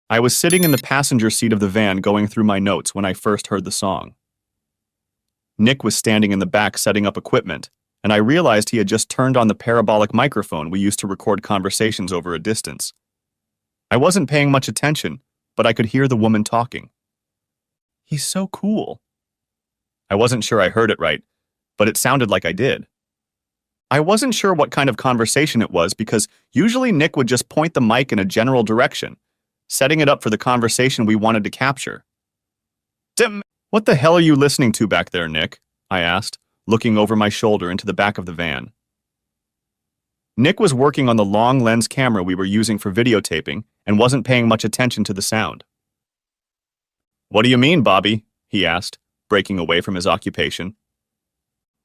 I was sitting in the passenger seat of the van going through my notes when I first heard the song. Nick was standing in the back setting up equipment, and I realized he had just turned on the parabolic microphone we used to record conversations over a distance. I wasn't paying much attention, but I could hear the woman talking. "He's so cool." I wasn't sure I heard it right, but it sounded like I did. I wasn't sure what kind of conversation it was because usually Nick would just point the mic in a general direction, setting it up for the conversation we wanted to capture. "What the hell are you listening to back there, Nick?" I asked, looking over my shoulder into the back of the van. Nick was working on the long lens camera we were using for videotaping and wasn't paying much attention to the sound. "What do you mean, Bobby?" he asked, breaking away from his occupation.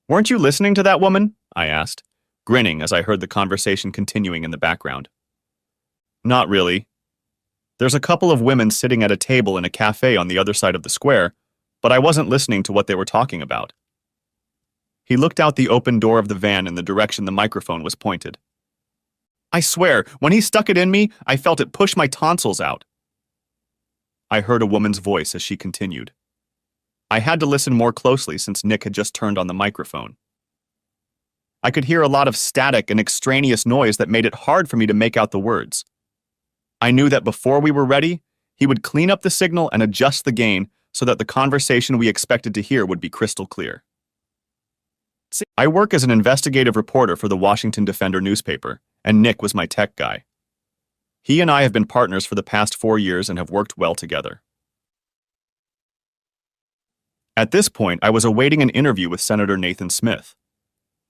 "Weren't you listening to that woman?" I asked, grinning as I heard the conversation continuing in the background. "Not really. There's a couple of women sitting at a table in a cafe on the other side of the square, but I wasn't listening to what they were talking about." He looked out the open door of the van in the direction the microphone was pointed. I swear, when he stuck it in me, I felt it push my tonsils out. I heard a woman's voice as she continued. I had to listen more closely since Nick had just turned on the microphone. I could hear a lot of static and extraneous noise that made it hard for me to make out the words. I knew that before we were ready, he would clean up the signal and adjust the gain so that the conversation we expected to hear would be crystal clear. I work as an investigative reporter for the Washington Defender newspaper, and Nick was my tech guy. He and I have been partners for the past 4 years and have worked well together. At this point, I was awaiting an interview with Senator Nathan Smith.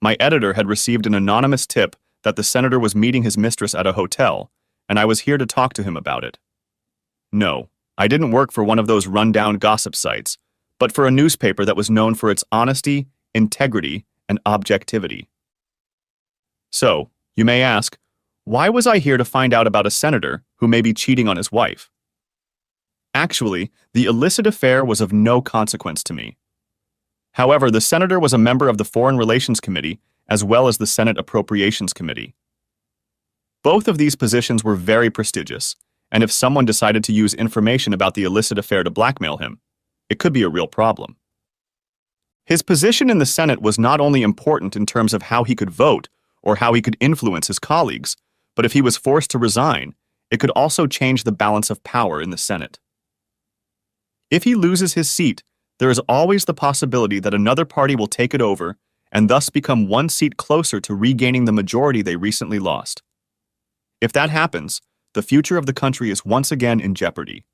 My editor had received an anonymous tip that the senator was meeting his mistress at a hotel, and I was here to talk to him about it. No, I didn't work for one of those rundown gossip sites, but for a newspaper that was known for its honesty, integrity, and objectivity. So, you may ask, why was I here to find out about a senator who may be cheating on his wife? Actually, the illicit affair was of no consequence to me. However, the senator was a member of the Foreign Relations Committee as well as the Senate Appropriations Committee. Both of these positions were very prestigious, and if someone decided to use information about the illicit affair to blackmail him, it could be a real problem. His position in the Senate was not only important in terms of how he could vote or how he could influence his colleagues, but if he was forced to resign, it could also change the balance of power in the Senate. If he loses his seat, there is always the possibility that another party will take it over and thus become one seat closer to regaining the majority they recently lost. If that happens, the future of the country is once again in jeopardy.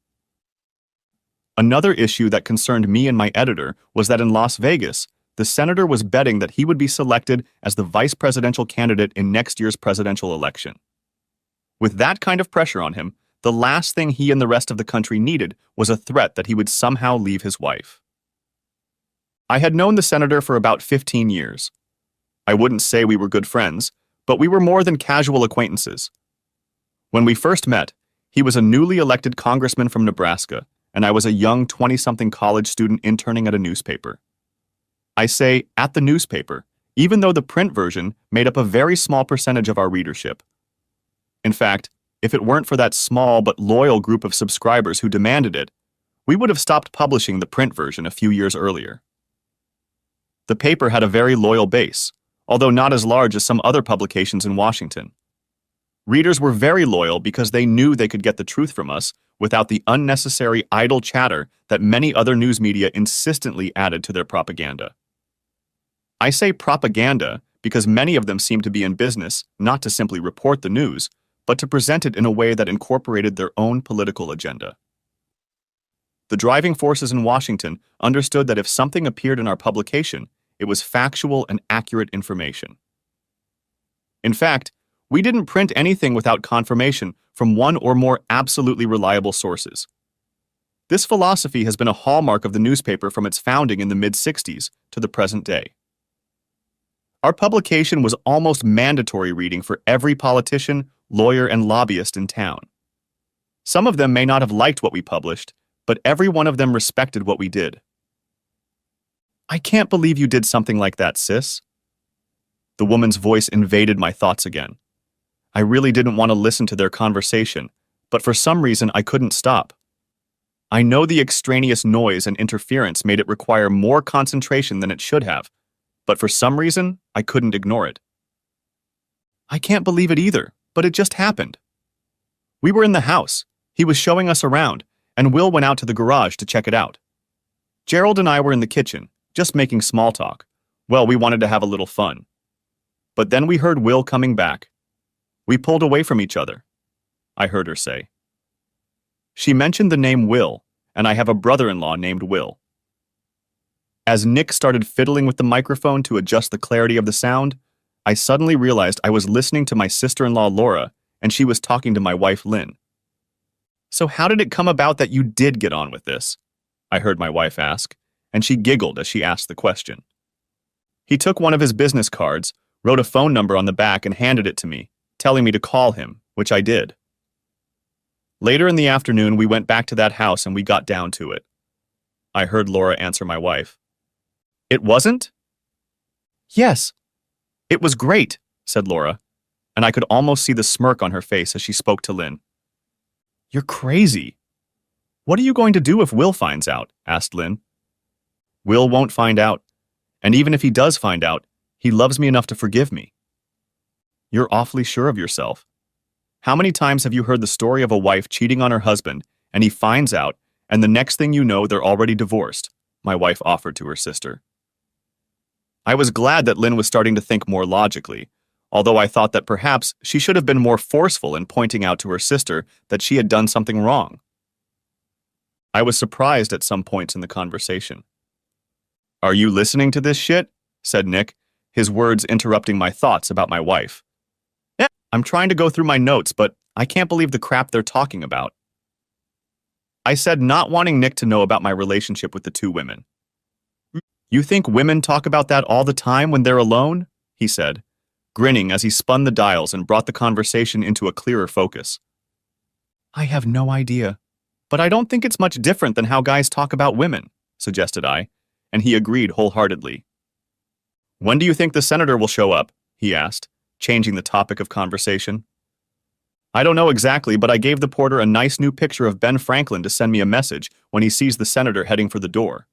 Another issue that concerned me and my editor was that in Las Vegas, the senator was betting that he would be selected as the vice presidential candidate in next year's presidential election. With that kind of pressure on him, the last thing he and the rest of the country needed was a threat that he would somehow leave his wife. I had known the senator for about 15 years. I wouldn't say we were good friends, but we were more than casual acquaintances. When we first met, he was a newly elected congressman from Nebraska, and I was a young 20-something college student interning at a newspaper. I say at the newspaper, even though the print version made up a very small percentage of our readership. In fact, if it weren't for that small but loyal group of subscribers who demanded it, we would have stopped publishing the print version a few years earlier. The paper had a very loyal base, although not as large as some other publications in Washington. Readers were very loyal because they knew they could get the truth from us without the unnecessary idle chatter that many other news media insistently added to their propaganda. I say propaganda because many of them seem to be in business not to simply report the news, but to present it in a way that incorporated their own political agenda. The driving forces in Washington understood that if something appeared in our publication, it was factual and accurate information. In fact, we didn't print anything without confirmation from one or more absolutely reliable sources. This philosophy has been a hallmark of the newspaper from its founding in the mid-60s to the present day. Our publication was almost mandatory reading for every politician, lawyer, and lobbyist in town. Some of them may not have liked what we published, but every one of them respected what we did. "I can't believe you did something like that, sis." The woman's voice invaded my thoughts again. I really didn't want to listen to their conversation, but for some reason I couldn't stop. I know the extraneous noise and interference made it require more concentration than it should have, but for some reason I couldn't ignore it. I can't believe it either, but it just happened. We were in the house. He was showing us around, and Will went out to the garage to check it out. Gerald and I were in the kitchen, just making small talk. Well, we wanted to have a little fun. But then we heard Will coming back. We pulled away from each other, I heard her say. She mentioned the name Will, and I have a brother-in-law named Will. As Nick started fiddling with the microphone to adjust the clarity of the sound, I suddenly realized I was listening to my sister-in-law Laura, and she was talking to my wife Lynn. So how did it come about that you did get on with this? I heard my wife ask, and she giggled as she asked the question. He took one of his business cards, wrote a phone number on the back and handed it to me, telling me to call him, which I did. Later in the afternoon, we went back to that house and we got down to it. I heard Laura answer my wife. It wasn't? Yes. It was great, said Laura, and I could almost see the smirk on her face as she spoke to Lynn. You're crazy. What are you going to do if Will finds out? Asked Lynn. Will won't find out, and even if he does find out, he loves me enough to forgive me. You're awfully sure of yourself. How many times have you heard the story of a wife cheating on her husband, and he finds out, and the next thing you know, they're already divorced? My wife offered to her sister. I was glad that Lynn was starting to think more logically, although I thought that perhaps she should have been more forceful in pointing out to her sister that she had done something wrong. I was surprised at some points in the conversation. Are you listening to this shit? Said Nick, his words interrupting my thoughts about my wife. Yeah, I'm trying to go through my notes, but I can't believe the crap they're talking about. I said, not wanting Nick to know about my relationship with the two women. You think women talk about that all the time when they're alone? He said, grinning as he spun the dials and brought the conversation into a clearer focus. I have no idea, but I don't think it's much different than how guys talk about women, suggested I, and he agreed wholeheartedly. When do you think the senator will show up? He asked, changing the topic of conversation. I don't know exactly, but I gave the porter a nice new picture of Ben Franklin to send me a message when he sees the senator heading for the door.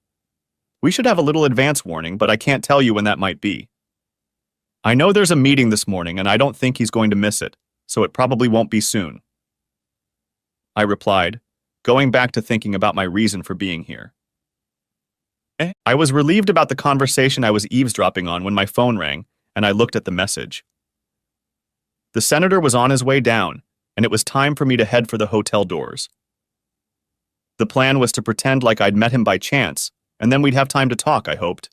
We should have a little advance warning, but I can't tell you when that might be. I know there's a meeting this morning, and I don't think he's going to miss it, so it probably won't be soon. I replied, going back to thinking about my reason for being here. I was relieved about the conversation I was eavesdropping on when my phone rang, and I looked at the message. The senator was on his way down, and it was time for me to head for the hotel doors. The plan was to pretend like I'd met him by chance, and then we'd have time to talk, I hoped.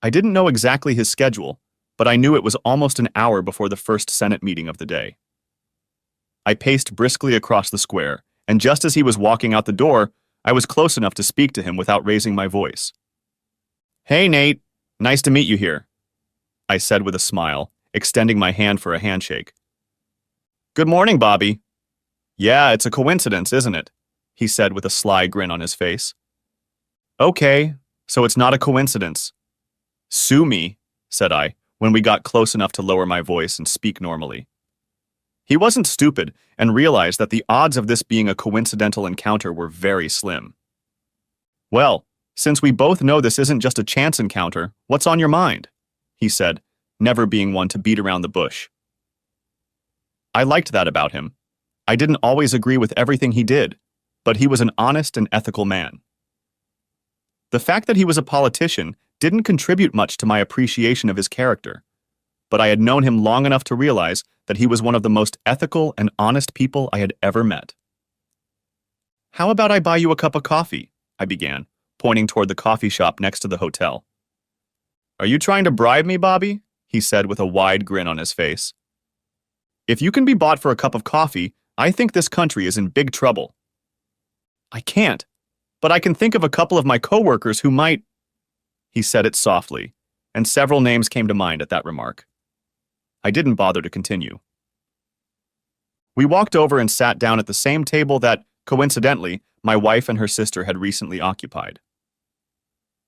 I didn't know exactly his schedule, but I knew it was almost an hour before the first Senate meeting of the day. I paced briskly across the square, and just as he was walking out the door, I was close enough to speak to him without raising my voice. Hey, Nate. Nice to meet you here, I said with a smile, extending my hand for a handshake. Good morning, Bobby. Yeah, it's a coincidence, isn't it? He said with a sly grin on his face. Okay, so it's not a coincidence. Sue me, said I, when we got close enough to lower my voice and speak normally. He wasn't stupid and realized that the odds of this being a coincidental encounter were very slim. Well, since we both know this isn't just a chance encounter, what's on your mind? He said, never being one to beat around the bush. I liked that about him. I didn't always agree with everything he did, but he was an honest and ethical man. The fact that he was a politician didn't contribute much to my appreciation of his character, but I had known him long enough to realize that he was one of the most ethical and honest people I had ever met. How about I buy you a cup of coffee? I began, pointing toward the coffee shop next to the hotel. Are you trying to bribe me, Bobby? He said with a wide grin on his face. If you can be bought for a cup of coffee, I think this country is in big trouble. I can't, but I can think of a couple of my coworkers who might. He said it softly, and several names came to mind at that remark. I didn't bother to continue. We walked over and sat down at the same table that, coincidentally, my wife and her sister had recently occupied.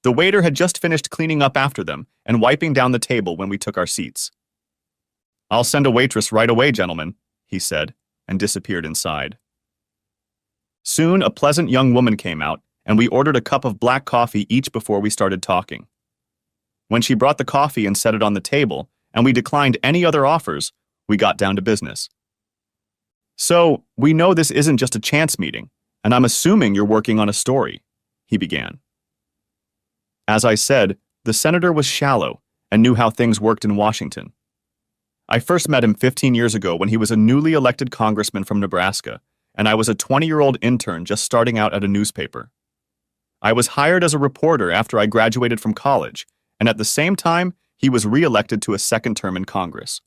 The waiter had just finished cleaning up after them and wiping down the table when we took our seats. I'll send a waitress right away, gentlemen, he said, and disappeared inside. Soon, a pleasant young woman came out, and we ordered a cup of black coffee each before we started talking. When she brought the coffee and set it on the table, and we declined any other offers, we got down to business. "So, we know this isn't just a chance meeting, and I'm assuming you're working on a story," he began. As I said, the senator was shallow and knew how things worked in Washington. I first met him 15 years ago when he was a newly elected congressman from Nebraska, and I was a 20-year-old intern just starting out at a newspaper. I was hired as a reporter after I graduated from college, and at the same time, he was re-elected to a second term in Congress.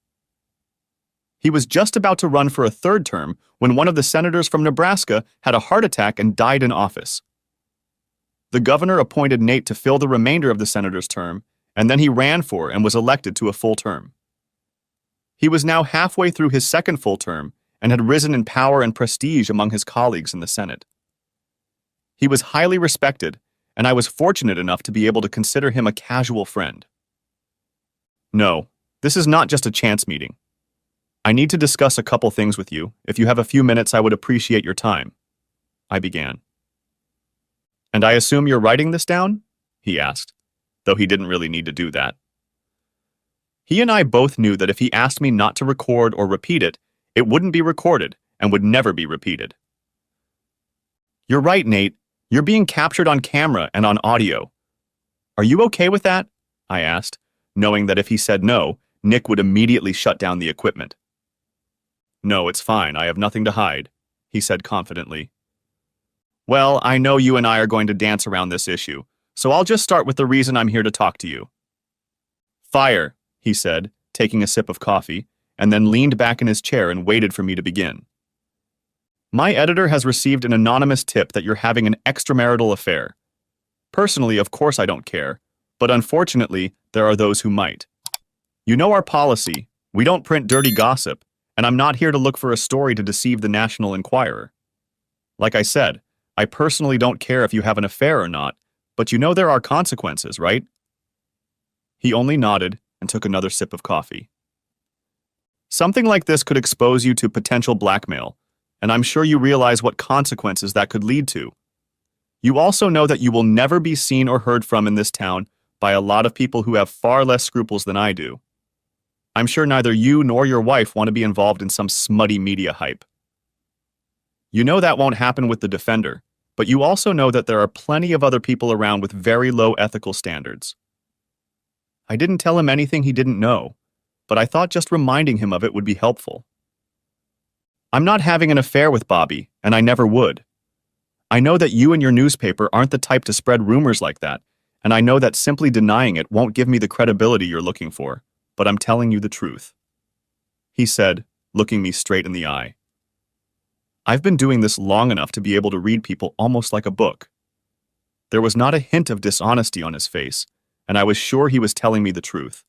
He was just about to run for a third term when one of the senators from Nebraska had a heart attack and died in office. The governor appointed Nate to fill the remainder of the senator's term, and then he ran for and was elected to a full term. He was now halfway through his second full term and had risen in power and prestige among his colleagues in the Senate. He was highly respected, and I was fortunate enough to be able to consider him a casual friend. "No, this is not just a chance meeting. I need to discuss a couple things with you. If you have a few minutes, I would appreciate your time," I began. "And I assume you're writing this down?" he asked, though he didn't really need to do that. He and I both knew that if he asked me not to record or repeat it, it wouldn't be recorded and would never be repeated. "You're right, Nate. You're being captured on camera and on audio. Are you okay with that?" I asked, knowing that if he said no, Nick would immediately shut down the equipment. "No, it's fine. I have nothing to hide," he said confidently. "Well, I know you and I are going to dance around this issue, so I'll just start with the reason I'm here to talk to you." "Fire," he said, taking a sip of coffee, and then leaned back in his chair and waited for me to begin. "My editor has received an anonymous tip that you're having an extramarital affair. Personally, of course I don't care, but unfortunately, there are those who might. You know our policy. We don't print dirty gossip, and I'm not here to look for a story to deceive the National Enquirer. Like I said, I personally don't care if you have an affair or not, but you know there are consequences, right?" He only nodded and took another sip of coffee. "Something like this could expose you to potential blackmail, and I'm sure you realize what consequences that could lead to. You also know that you will never be seen or heard from in this town by a lot of people who have far less scruples than I do. I'm sure neither you nor your wife want to be involved in some smutty media hype. You know that won't happen with the defender, but you also know that there are plenty of other people around with very low ethical standards." I didn't tell him anything he didn't know, but I thought just reminding him of it would be helpful. "I'm not having an affair with Bobby, and I never would. I know that you and your newspaper aren't the type to spread rumors like that, and I know that simply denying it won't give me the credibility you're looking for, but I'm telling you the truth," he said, looking me straight in the eye. I've been doing this long enough to be able to read people almost like a book. There was not a hint of dishonesty on his face, and I was sure he was telling me the truth.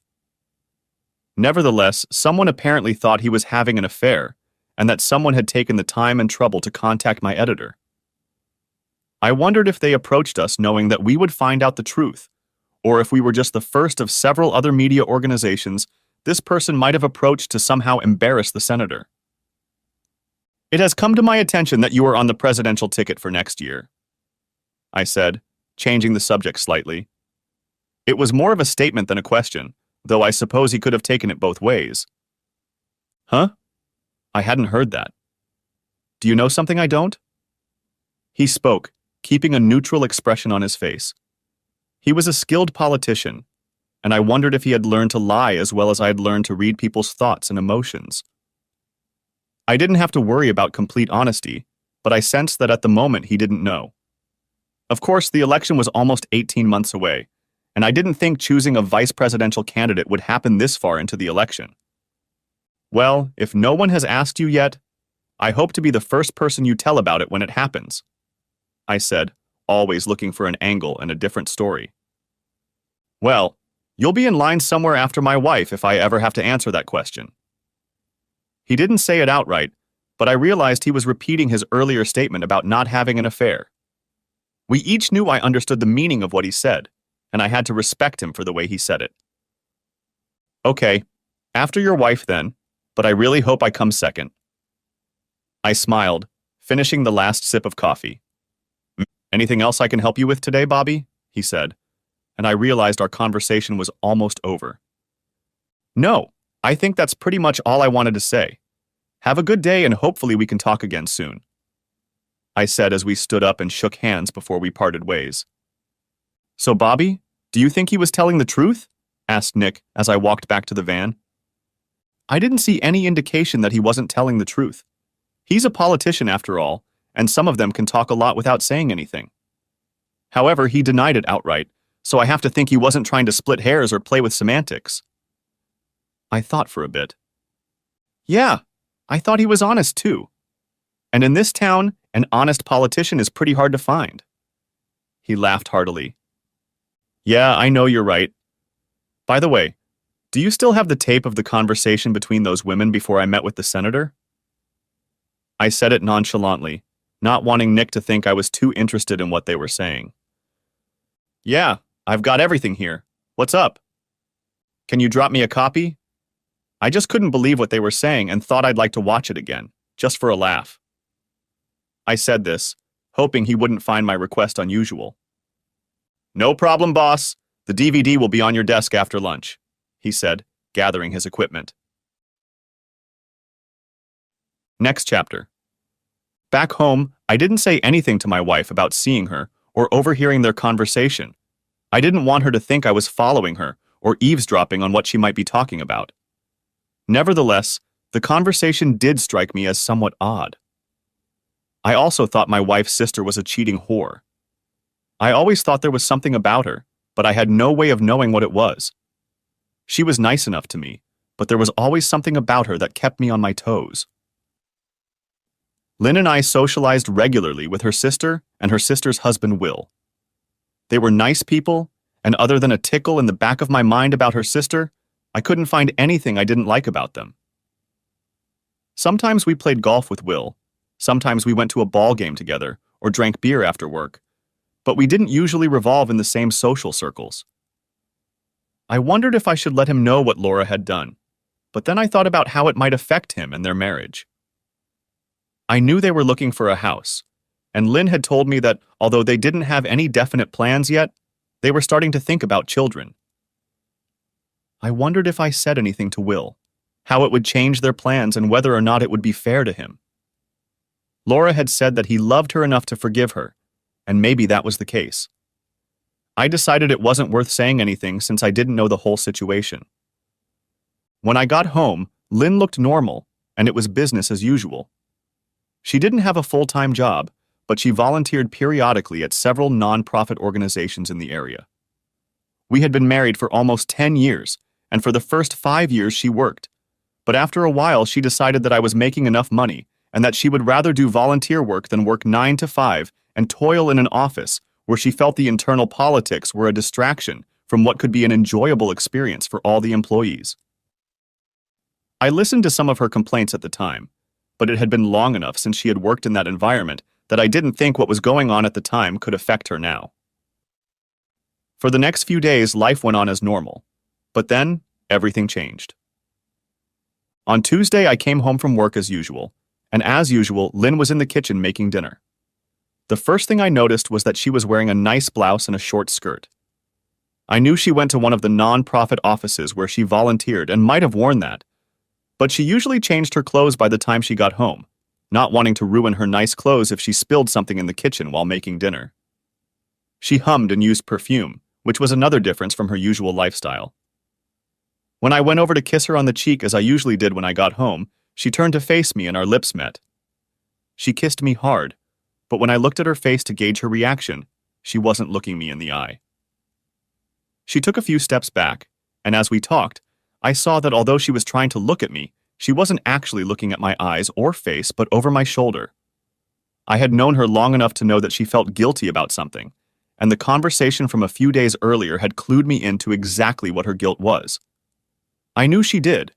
Nevertheless, someone apparently thought he was having an affair, and that someone had taken the time and trouble to contact my editor. I wondered if they approached us knowing that we would find out the truth, or if we were just the first of several other media organizations this person might have approached to somehow embarrass the senator. "It has come to my attention that you are on the presidential ticket for next year," I said, changing the subject slightly. It was more of a statement than a question, though I suppose he could have taken it both ways. "Huh? I hadn't heard that. Do you know something I don't?" He spoke, keeping a neutral expression on his face. He was a skilled politician, and I wondered if he had learned to lie as well as I had learned to read people's thoughts and emotions. I didn't have to worry about complete honesty, but I sensed that at the moment he didn't know. Of course, the election was almost 18 months away, and I didn't think choosing a vice presidential candidate would happen this far into the election. "Well, if no one has asked you yet, I hope to be the first person you tell about it when it happens," I said, always looking for an angle and a different story. "Well, you'll be in line somewhere after my wife if I ever have to answer that question." He didn't say it outright, but I realized he was repeating his earlier statement about not having an affair. We each knew I understood the meaning of what he said, and I had to respect him for the way he said it. "Okay, after your wife then, but I really hope I come second." I smiled, finishing the last sip of coffee. Anything else I can help you with today, Bobby? He said, and I realized our conversation was almost over. No, I think that's pretty much all I wanted to say. Have a good day and hopefully we can talk again soon, I said as we stood up and shook hands before we parted ways. So, Bobby, do you think he was telling the truth? Asked Nick as I walked back to the van. I didn't see any indication that he wasn't telling the truth. He's a politician after all, and some of them can talk a lot without saying anything. However, he denied it outright, so I have to think he wasn't trying to split hairs or play with semantics. I thought for a bit. Yeah, I thought he was honest too. And in this town, an honest politician is pretty hard to find. He laughed heartily. Yeah, I know you're right. By the way, do you still have the tape of the conversation between those women before I met with the senator? I said it nonchalantly, not wanting Nick to think I was too interested in what they were saying. Yeah, I've got everything here. What's up? Can you drop me a copy? I just couldn't believe what they were saying and thought I'd like to watch it again, just for a laugh. I said this, hoping he wouldn't find my request unusual. No problem, boss. The DVD will be on your desk after lunch, he said, gathering his equipment. Next chapter. Back home, I didn't say anything to my wife about seeing her or overhearing their conversation. I didn't want her to think I was following her or eavesdropping on what she might be talking about. Nevertheless, the conversation did strike me as somewhat odd. I also thought my wife's sister was a cheating whore. I always thought there was something about her, but I had no way of knowing what it was. She was nice enough to me, but there was always something about her that kept me on my toes. Lynn and I socialized regularly with her sister and her sister's husband, Will. They were nice people, and other than a tickle in the back of my mind about her sister, I couldn't find anything I didn't like about them. Sometimes we played golf with Will, sometimes we went to a ball game together or drank beer after work, but we didn't usually revolve in the same social circles. I wondered if I should let him know what Laura had done, but then I thought about how it might affect him and their marriage. I knew they were looking for a house, and Lynn had told me that although they didn't have any definite plans yet, they were starting to think about children. I wondered if I said anything to Will, how it would change their plans and whether or not it would be fair to him. Laura had said that he loved her enough to forgive her, and maybe that was the case. I decided it wasn't worth saying anything since I didn't know the whole situation. When I got home, Lynn looked normal, and it was business as usual. She didn't have a full-time job, but she volunteered periodically at several non-profit organizations in the area. We had been married for almost 10 years, and for the first 5 years she worked. But after a while she decided that I was making enough money and that she would rather do volunteer work than work 9 to 5 and toil in an office where she felt the internal politics were a distraction from what could be an enjoyable experience for all the employees. I listened to some of her complaints at the time, but it had been long enough since she had worked in that environment that I didn't think what was going on at the time could affect her now. For the next few days, life went on as normal, but then everything changed. On Tuesday, I came home from work as usual, and as usual, Lynn was in the kitchen making dinner. The first thing I noticed was that she was wearing a nice blouse and a short skirt. I knew she went to one of the non-profit offices where she volunteered and might have worn that, but she usually changed her clothes by the time she got home, not wanting to ruin her nice clothes if she spilled something in the kitchen while making dinner. She hummed and used perfume, which was another difference from her usual lifestyle. When I went over to kiss her on the cheek as I usually did when I got home, she turned to face me and our lips met. She kissed me hard, but when I looked at her face to gauge her reaction, she wasn't looking me in the eye. She took a few steps back, and as we talked, I saw that although she was trying to look at me, she wasn't actually looking at my eyes or face but over my shoulder. I had known her long enough to know that she felt guilty about something, and the conversation from a few days earlier had clued me into exactly what her guilt was. I knew she did,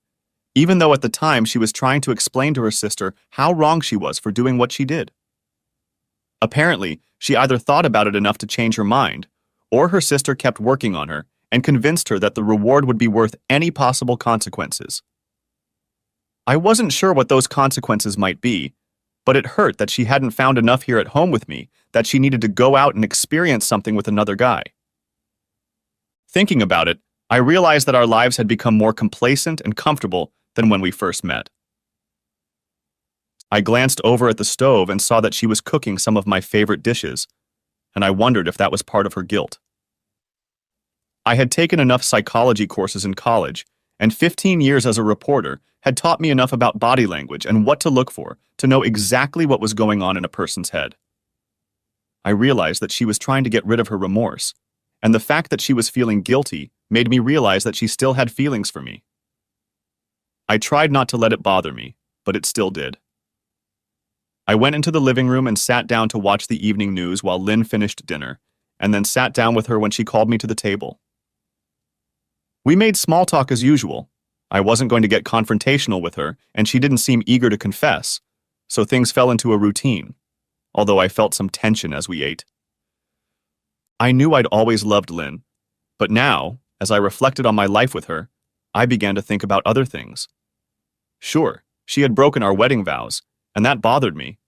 even though at the time she was trying to explain to her sister how wrong she was for doing what she did. Apparently, she either thought about it enough to change her mind, or her sister kept working on her and convinced her that the reward would be worth any possible consequences. I wasn't sure what those consequences might be, But it hurt that she hadn't found enough here at home with me, that she needed to go out and experience something with another guy. Thinking about it, I realized that our lives had become more complacent and comfortable than when we first met. I glanced over at the stove and saw that she was cooking some of my favorite dishes, and I wondered if that was part of her guilt. I had taken enough psychology courses in college, and 15 years as a reporter had taught me enough about body language and what to look for to know exactly what was going on in a person's head. I realized that she was trying to get rid of her remorse, and the fact that she was feeling guilty made me realize that she still had feelings for me. I tried not to let it bother me, but it still did. I went into the living room and sat down to watch the evening news while Lynn finished dinner, and then sat down with her when she called me to the table. We made small talk as usual. I wasn't going to get confrontational with her, and she didn't seem eager to confess, so things fell into a routine, although I felt some tension as we ate. I knew I'd always loved Lynn, but now, as I reflected on my life with her, I began to think about other things. Sure, she had broken our wedding vows, and that bothered me,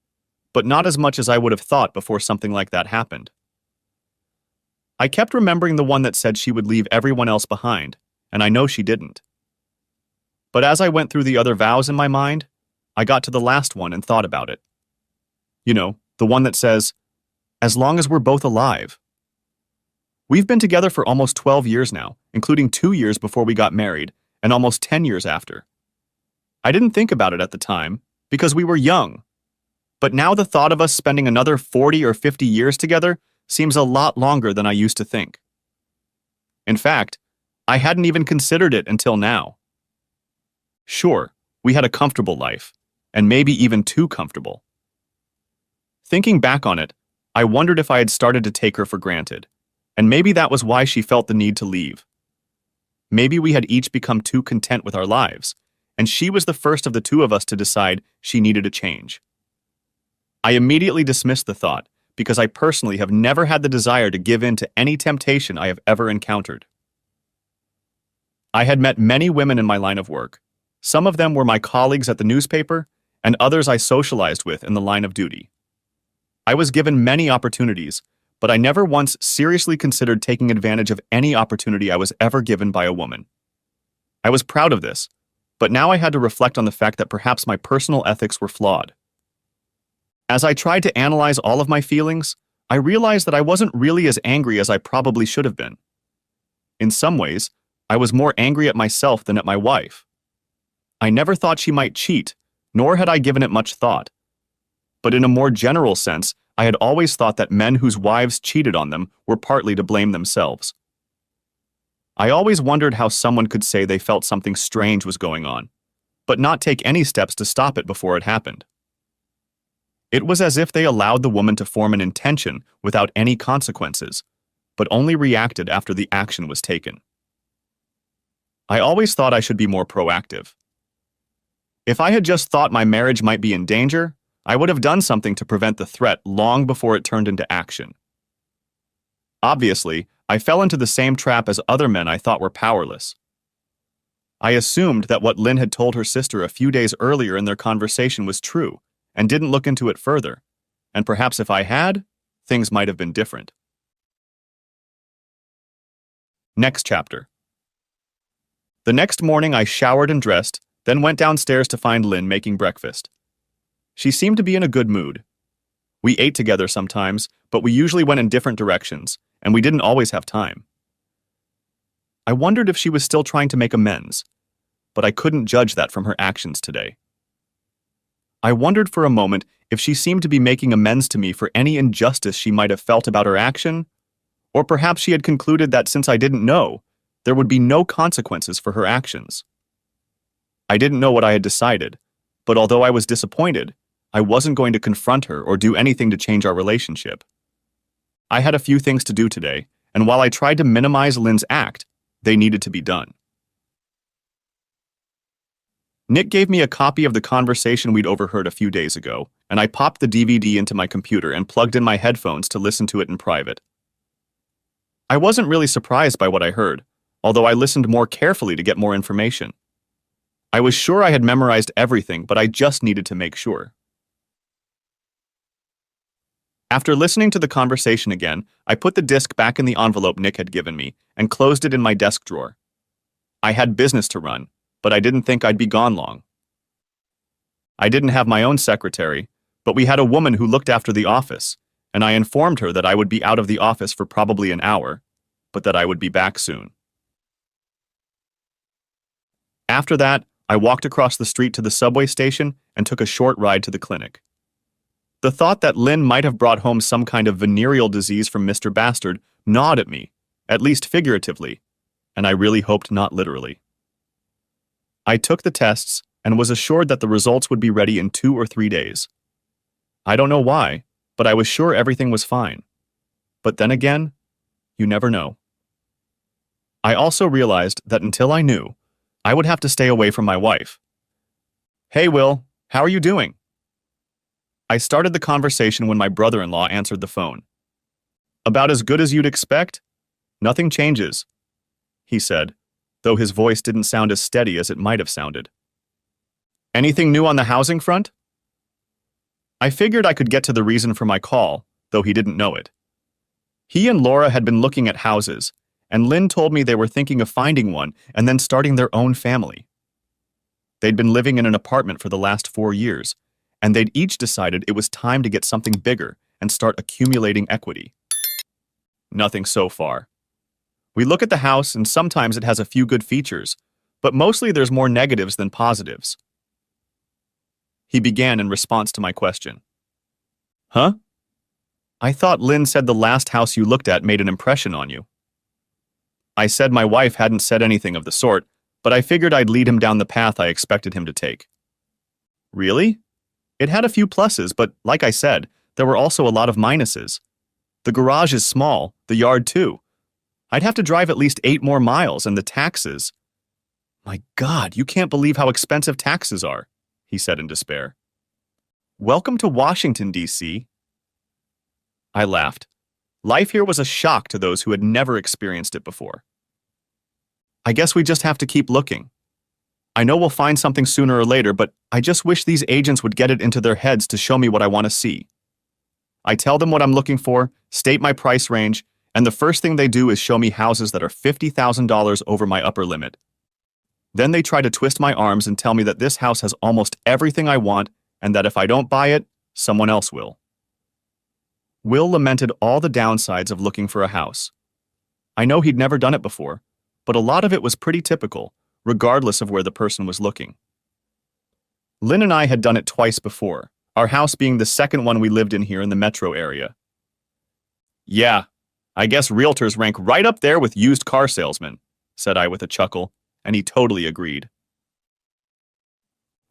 but not as much as I would have thought before something like that happened. I kept remembering the one that said she would leave everyone else behind, and I know she didn't. But as I went through the other vows in my mind, I got to the last one and thought about it. You know, the one that says, as long as we're both alive. We've been together for almost 12 years now, including 2 years before we got married, and almost 10 years after. I didn't think about it at the time, because we were young. But now the thought of us spending another 40 or 50 years together seems a lot longer than I used to think. In fact, I hadn't even considered it until now. Sure, we had a comfortable life, and maybe even too comfortable. Thinking back on it, I wondered if I had started to take her for granted, and maybe that was why she felt the need to leave. Maybe we had each become too content with our lives, and she was the first of the two of us to decide she needed a change. I immediately dismissed the thought, because I personally have never had the desire to give in to any temptation I have ever encountered. I had met many women in my line of work. Some of them were my colleagues at the newspaper, and others I socialized with in the line of duty. I was given many opportunities, but I never once seriously considered taking advantage of any opportunity I was ever given by a woman. I was proud of this, but now I had to reflect on the fact that perhaps my personal ethics were flawed. As I tried to analyze all of my feelings, I realized that I wasn't really as angry as I probably should have been. In some ways, I was more angry at myself than at my wife. I never thought she might cheat, nor had I given it much thought. But in a more general sense, I had always thought that men whose wives cheated on them were partly to blame themselves. I always wondered how someone could say they felt something strange was going on, but not take any steps to stop it before it happened. It was as if they allowed the woman to form an intention without any consequences, but only reacted after the action was taken. I always thought I should be more proactive. If I had just thought my marriage might be in danger, I would have done something to prevent the threat long before it turned into action. Obviously, I fell into the same trap as other men I thought were powerless. I assumed that what Lynn had told her sister a few days earlier in their conversation was true, and didn't look into it further, and perhaps if I had, things might have been different. Next chapter. The next morning I showered and dressed, then went downstairs to find Lynn making breakfast. She seemed to be in a good mood. We ate together sometimes, but we usually went in different directions, and we didn't always have time. I wondered if she was still trying to make amends, but I couldn't judge that from her actions today. I wondered for a moment if she seemed to be making amends to me for any injustice she might have felt about her action, or perhaps she had concluded that since I didn't know, there would be no consequences for her actions. I didn't know what I had decided, but although I was disappointed, I wasn't going to confront her or do anything to change our relationship. I had a few things to do today, and while I tried to minimize Lynn's act, they needed to be done. Nick gave me a copy of the conversation we'd overheard a few days ago, and I popped the DVD into my computer and plugged in my headphones to listen to it in private. I wasn't really surprised by what I heard, although I listened more carefully to get more information. I was sure I had memorized everything, but I just needed to make sure. After listening to the conversation again, I put the disc back in the envelope Nick had given me and closed it in my desk drawer. I had business to run, but I didn't think I'd be gone long. I didn't have my own secretary, but we had a woman who looked after the office, and I informed her that I would be out of the office for probably an hour, but that I would be back soon. After that, I walked across the street to the subway station and took a short ride to the clinic. The thought that Lynn might have brought home some kind of venereal disease from Mr. Bastard gnawed at me, at least figuratively, and I really hoped not literally. I took the tests and was assured that the results would be ready in 2 or 3 days. I don't know why, but I was sure everything was fine. But then again, you never know. I also realized that until I knew, I would have to stay away from my wife. "Hey, Will, how are you doing?" I started the conversation when my brother-in-law answered the phone. "About as good as you'd expect? Nothing changes," he said, though his voice didn't sound as steady as it might have sounded. "Anything new on the housing front?" I figured I could get to the reason for my call, though he didn't know it. He and Laura had been looking at houses, and Lynn told me they were thinking of finding one and then starting their own family. They'd been living in an apartment for the last 4 years, and they'd each decided it was time to get something bigger and start accumulating equity. Nothing so far. We look at the house and sometimes it has a few good features, but mostly there's more negatives than positives. He began in response to my question. "Huh? I thought Lynn said the last house you looked at made an impression on you." I said my wife hadn't said anything of the sort, but I figured I'd lead him down the path I expected him to take. "Really? It had a few pluses, but like I said, there were also a lot of minuses. The garage is small, the yard too. I'd have to drive at least 8 more miles, and the taxes. My God, you can't believe how expensive taxes are," he said in despair. "Welcome to Washington, D.C." I laughed. Life here was a shock to those who had never experienced it before. "I guess we just have to keep looking. I know we'll find something sooner or later, but I just wish these agents would get it into their heads to show me what I want to see. I tell them what I'm looking for, state my price range, and the first thing they do is show me houses that are $50,000 over my upper limit. Then they try to twist my arms and tell me that this house has almost everything I want and that if I don't buy it, someone else will." Will lamented all the downsides of looking for a house. I know he'd never done it before, but a lot of it was pretty typical, regardless of where the person was looking. Lynn and I had done it twice before, our house being the second one we lived in here in the metro area. "Yeah, I guess realtors rank right up there with used car salesmen," said I with a chuckle, and he totally agreed.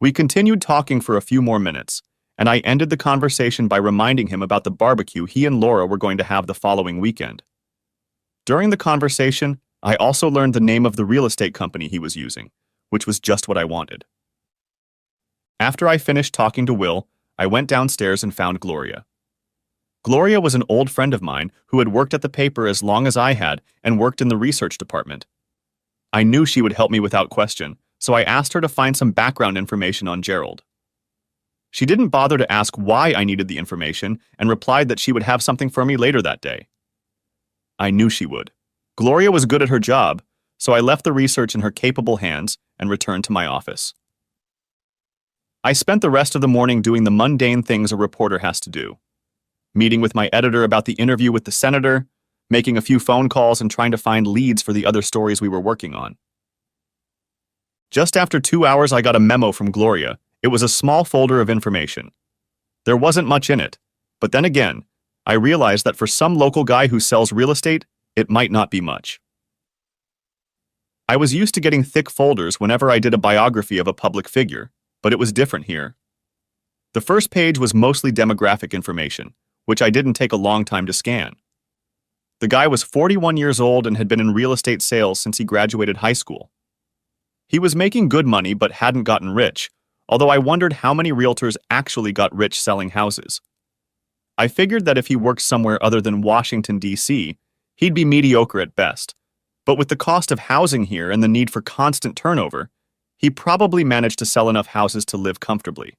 We continued talking for a few more minutes, and I ended the conversation by reminding him about the barbecue he and Laura were going to have the following weekend. During the conversation, I also learned the name of the real estate company he was using, which was just what I wanted. After I finished talking to Will, I went downstairs and found Gloria. Gloria was an old friend of mine who had worked at the paper as long as I had and worked in the research department. I knew she would help me without question, so I asked her to find some background information on Gerald. She didn't bother to ask why I needed the information and replied that she would have something for me later that day. I knew she would. Gloria was good at her job, so I left the research in her capable hands and returned to my office. I spent the rest of the morning doing the mundane things a reporter has to do. Meeting with my editor about the interview with the senator, making a few phone calls and trying to find leads for the other stories we were working on. Just after 2 hours, I got a memo from Gloria. It was a small folder of information. There wasn't much in it, but then again, I realized that for some local guy who sells real estate, it might not be much. I was used to getting thick folders whenever I did a biography of a public figure, but it was different here. The first page was mostly demographic information, which I didn't take a long time to scan. The guy was 41 years old and had been in real estate sales since he graduated high school. He was making good money but hadn't gotten rich, although I wondered how many realtors actually got rich selling houses. I figured that if he worked somewhere other than Washington, D.C., he'd be mediocre at best, but with the cost of housing here and the need for constant turnover, he probably managed to sell enough houses to live comfortably.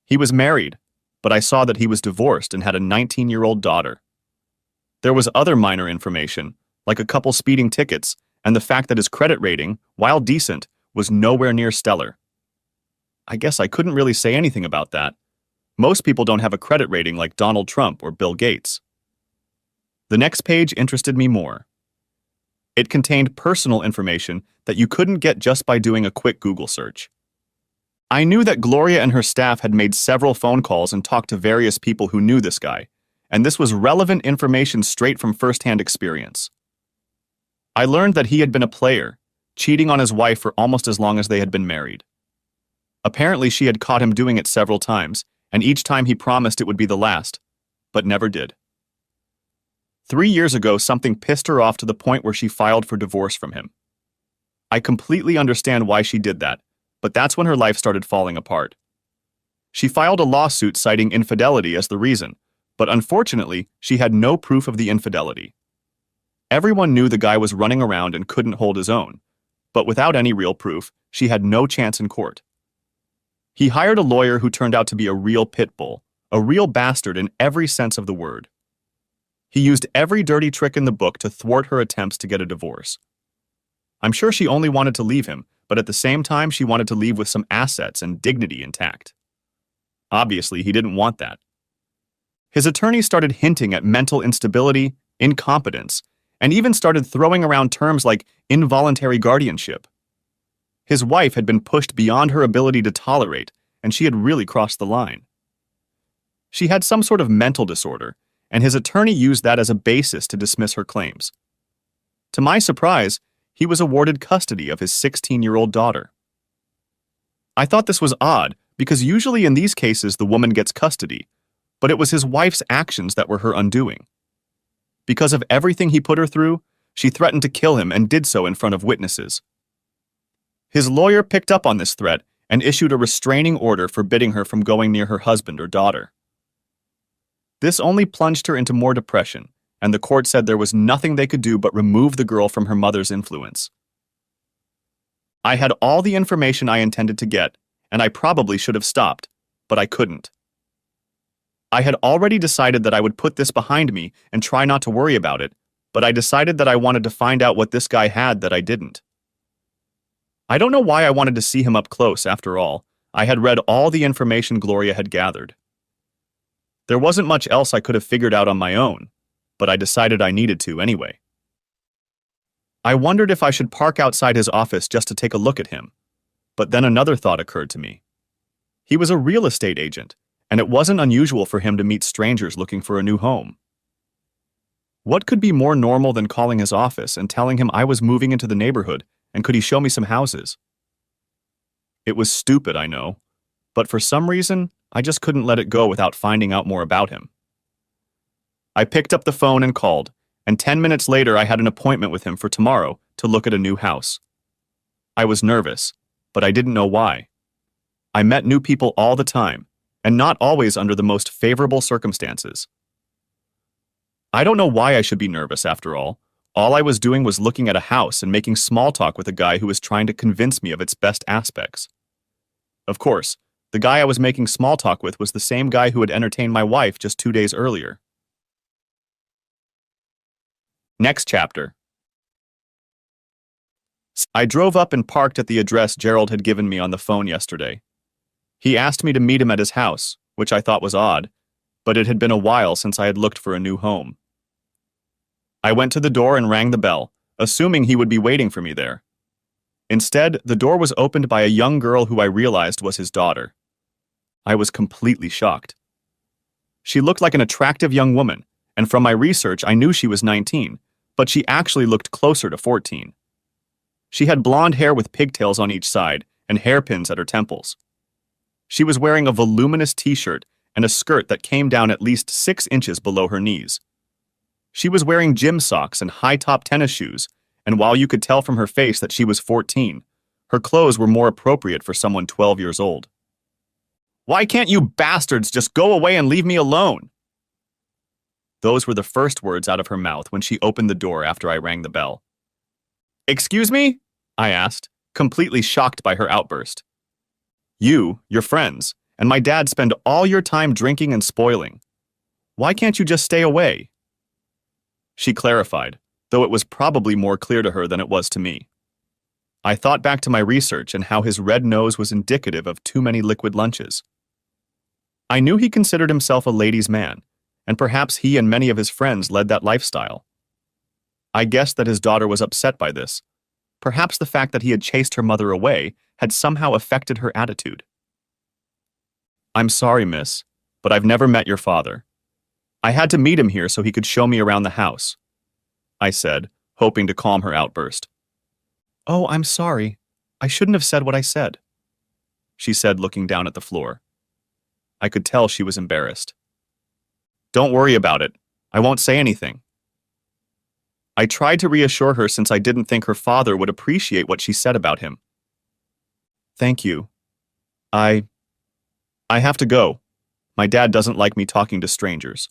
He was married, but I saw that he was divorced and had a 19-year-old daughter. There was other minor information, like a couple speeding tickets, and the fact that his credit rating, while decent, was nowhere near stellar. I guess I couldn't really say anything about that. Most people don't have a credit rating like Donald Trump or Bill Gates. The next page interested me more. It contained personal information that you couldn't get just by doing a quick Google search. I knew that Gloria and her staff had made several phone calls and talked to various people who knew this guy, and this was relevant information straight from first-hand experience. I learned that he had been a player, cheating on his wife for almost as long as they had been married. Apparently, she had caught him doing it several times, and each time he promised it would be the last, but never did. 3 years ago, something pissed her off to the point where she filed for divorce from him. I completely understand why she did that, but that's when her life started falling apart. She filed a lawsuit citing infidelity as the reason, but unfortunately, she had no proof of the infidelity. Everyone knew the guy was running around and couldn't hold his own, but without any real proof, she had no chance in court. He hired a lawyer who turned out to be a real pit bull, a real bastard in every sense of the word. He used every dirty trick in the book to thwart her attempts to get a divorce. I'm sure she only wanted to leave him, but at the same time she wanted to leave with some assets and dignity intact. Obviously, he didn't want that. His attorney started hinting at mental instability, incompetence, and even started throwing around terms like involuntary guardianship. His wife had been pushed beyond her ability to tolerate, and she had really crossed the line. She had some sort of mental disorder, and his attorney used that as a basis to dismiss her claims. To my surprise, he was awarded custody of his 16-year-old daughter. I thought this was odd, because usually in these cases the woman gets custody, but it was his wife's actions that were her undoing. Because of everything he put her through, she threatened to kill him and did so in front of witnesses. His lawyer picked up on this threat and issued a restraining order forbidding her from going near her husband or daughter. This only plunged her into more depression, and the court said there was nothing they could do but remove the girl from her mother's influence. I had all the information I intended to get, and I probably should have stopped, but I couldn't. I had already decided that I would put this behind me and try not to worry about it, but I decided that I wanted to find out what this guy had that I didn't. I don't know why I wanted to see him up close, after all. I had read all the information Gloria had gathered. There wasn't much else I could have figured out on my own, but I decided I needed to anyway. I wondered if I should park outside his office just to take a look at him, but then another thought occurred to me. He was a real estate agent, and it wasn't unusual for him to meet strangers looking for a new home. What could be more normal than calling his office and telling him I was moving into the neighborhood and could he show me some houses? It was stupid, I know, but for some reason, I just couldn't let it go without finding out more about him. I picked up the phone and called, and 10 minutes later I had an appointment with him for tomorrow to look at a new house. I was nervous, but I didn't know why. I met new people all the time, and not always under the most favorable circumstances. I don't know why I should be nervous after all. All I was doing was looking at a house and making small talk with a guy who was trying to convince me of its best aspects. Of course, the guy I was making small talk with was the same guy who had entertained my wife just 2 days earlier. Next chapter. I drove up and parked at the address Gerald had given me on the phone yesterday. He asked me to meet him at his house, which I thought was odd, but it had been a while since I had looked for a new home. I went to the door and rang the bell, assuming he would be waiting for me there. Instead, the door was opened by a young girl who I realized was his daughter. I was completely shocked. She looked like an attractive young woman, and from my research I knew she was 19, but she actually looked closer to 14. She had blonde hair with pigtails on each side and hairpins at her temples. She was wearing a voluminous t-shirt and a skirt that came down at least 6 inches below her knees. She was wearing gym socks and high-top tennis shoes, and while you could tell from her face that she was 14, her clothes were more appropriate for someone 12 years old. "Why can't you bastards just go away and leave me alone?" Those were the first words out of her mouth when she opened the door after I rang the bell. "Excuse me?" I asked, completely shocked by her outburst. "You, your friends, and my dad spend all your time drinking and spoiling. Why can't you just stay away?" She clarified, though it was probably more clear to her than it was to me. I thought back to my research and how his red nose was indicative of too many liquid lunches. I knew he considered himself a ladies' man, and perhaps he and many of his friends led that lifestyle. I guessed that his daughter was upset by this. Perhaps the fact that he had chased her mother away had somehow affected her attitude. "I'm sorry, miss, but I've never met your father. I had to meet him here so he could show me around the house," I said, hoping to calm her outburst. "Oh, I'm sorry. I shouldn't have said what I said," she said, looking down at the floor. I could tell she was embarrassed. "Don't worry about it. I won't say anything." I tried to reassure her since I didn't think her father would appreciate what she said about him. "Thank you. I have to go. My dad doesn't like me talking to strangers."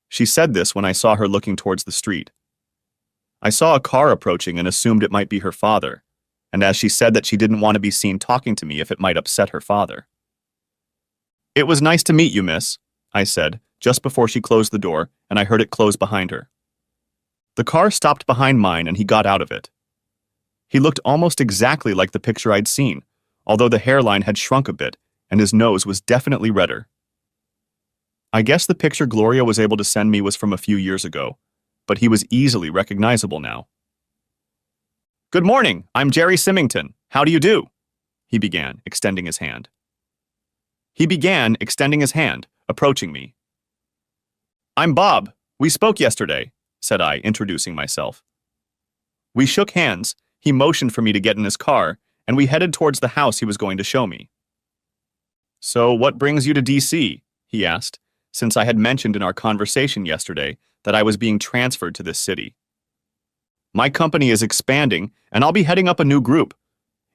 She said this when I saw her looking towards the street. I saw a car approaching and assumed it might be her father, and as she said that she didn't want to be seen talking to me if it might upset her father. "It was nice to meet you, miss," I said, just before she closed the door, and I heard it close behind her. The car stopped behind mine and he got out of it. He looked almost exactly like the picture I'd seen, although the hairline had shrunk a bit and his nose was definitely redder. I guess the picture Gloria was able to send me was from a few years ago, but he was easily recognizable now. "Good morning, I'm Jerry Symington. How do you do?" he began, extending his hand. Approaching me. "I'm Bob. We spoke yesterday," said I, introducing myself. We shook hands, he motioned for me to get in his car, and we headed towards the house he was going to show me. "So what brings you to D.C.?" he asked, since I had mentioned in our conversation yesterday that I was being transferred to this city. "My company is expanding, and I'll be heading up a new group.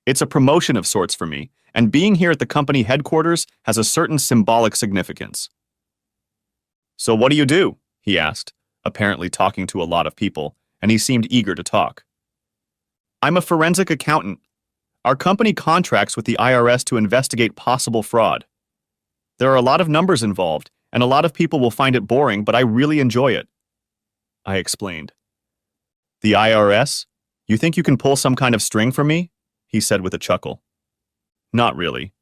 It's a promotion of sorts for me, and being here at the company headquarters has a certain symbolic significance." "So what do you do?" he asked, apparently talking to a lot of people, and he seemed eager to talk. "I'm a forensic accountant. Our company contracts with the IRS to investigate possible fraud. There are a lot of numbers involved, and a lot of people will find it boring, but I really enjoy it," I explained. "The IRS? You think you can pull some kind of string for me?" he said with a chuckle. "Not really.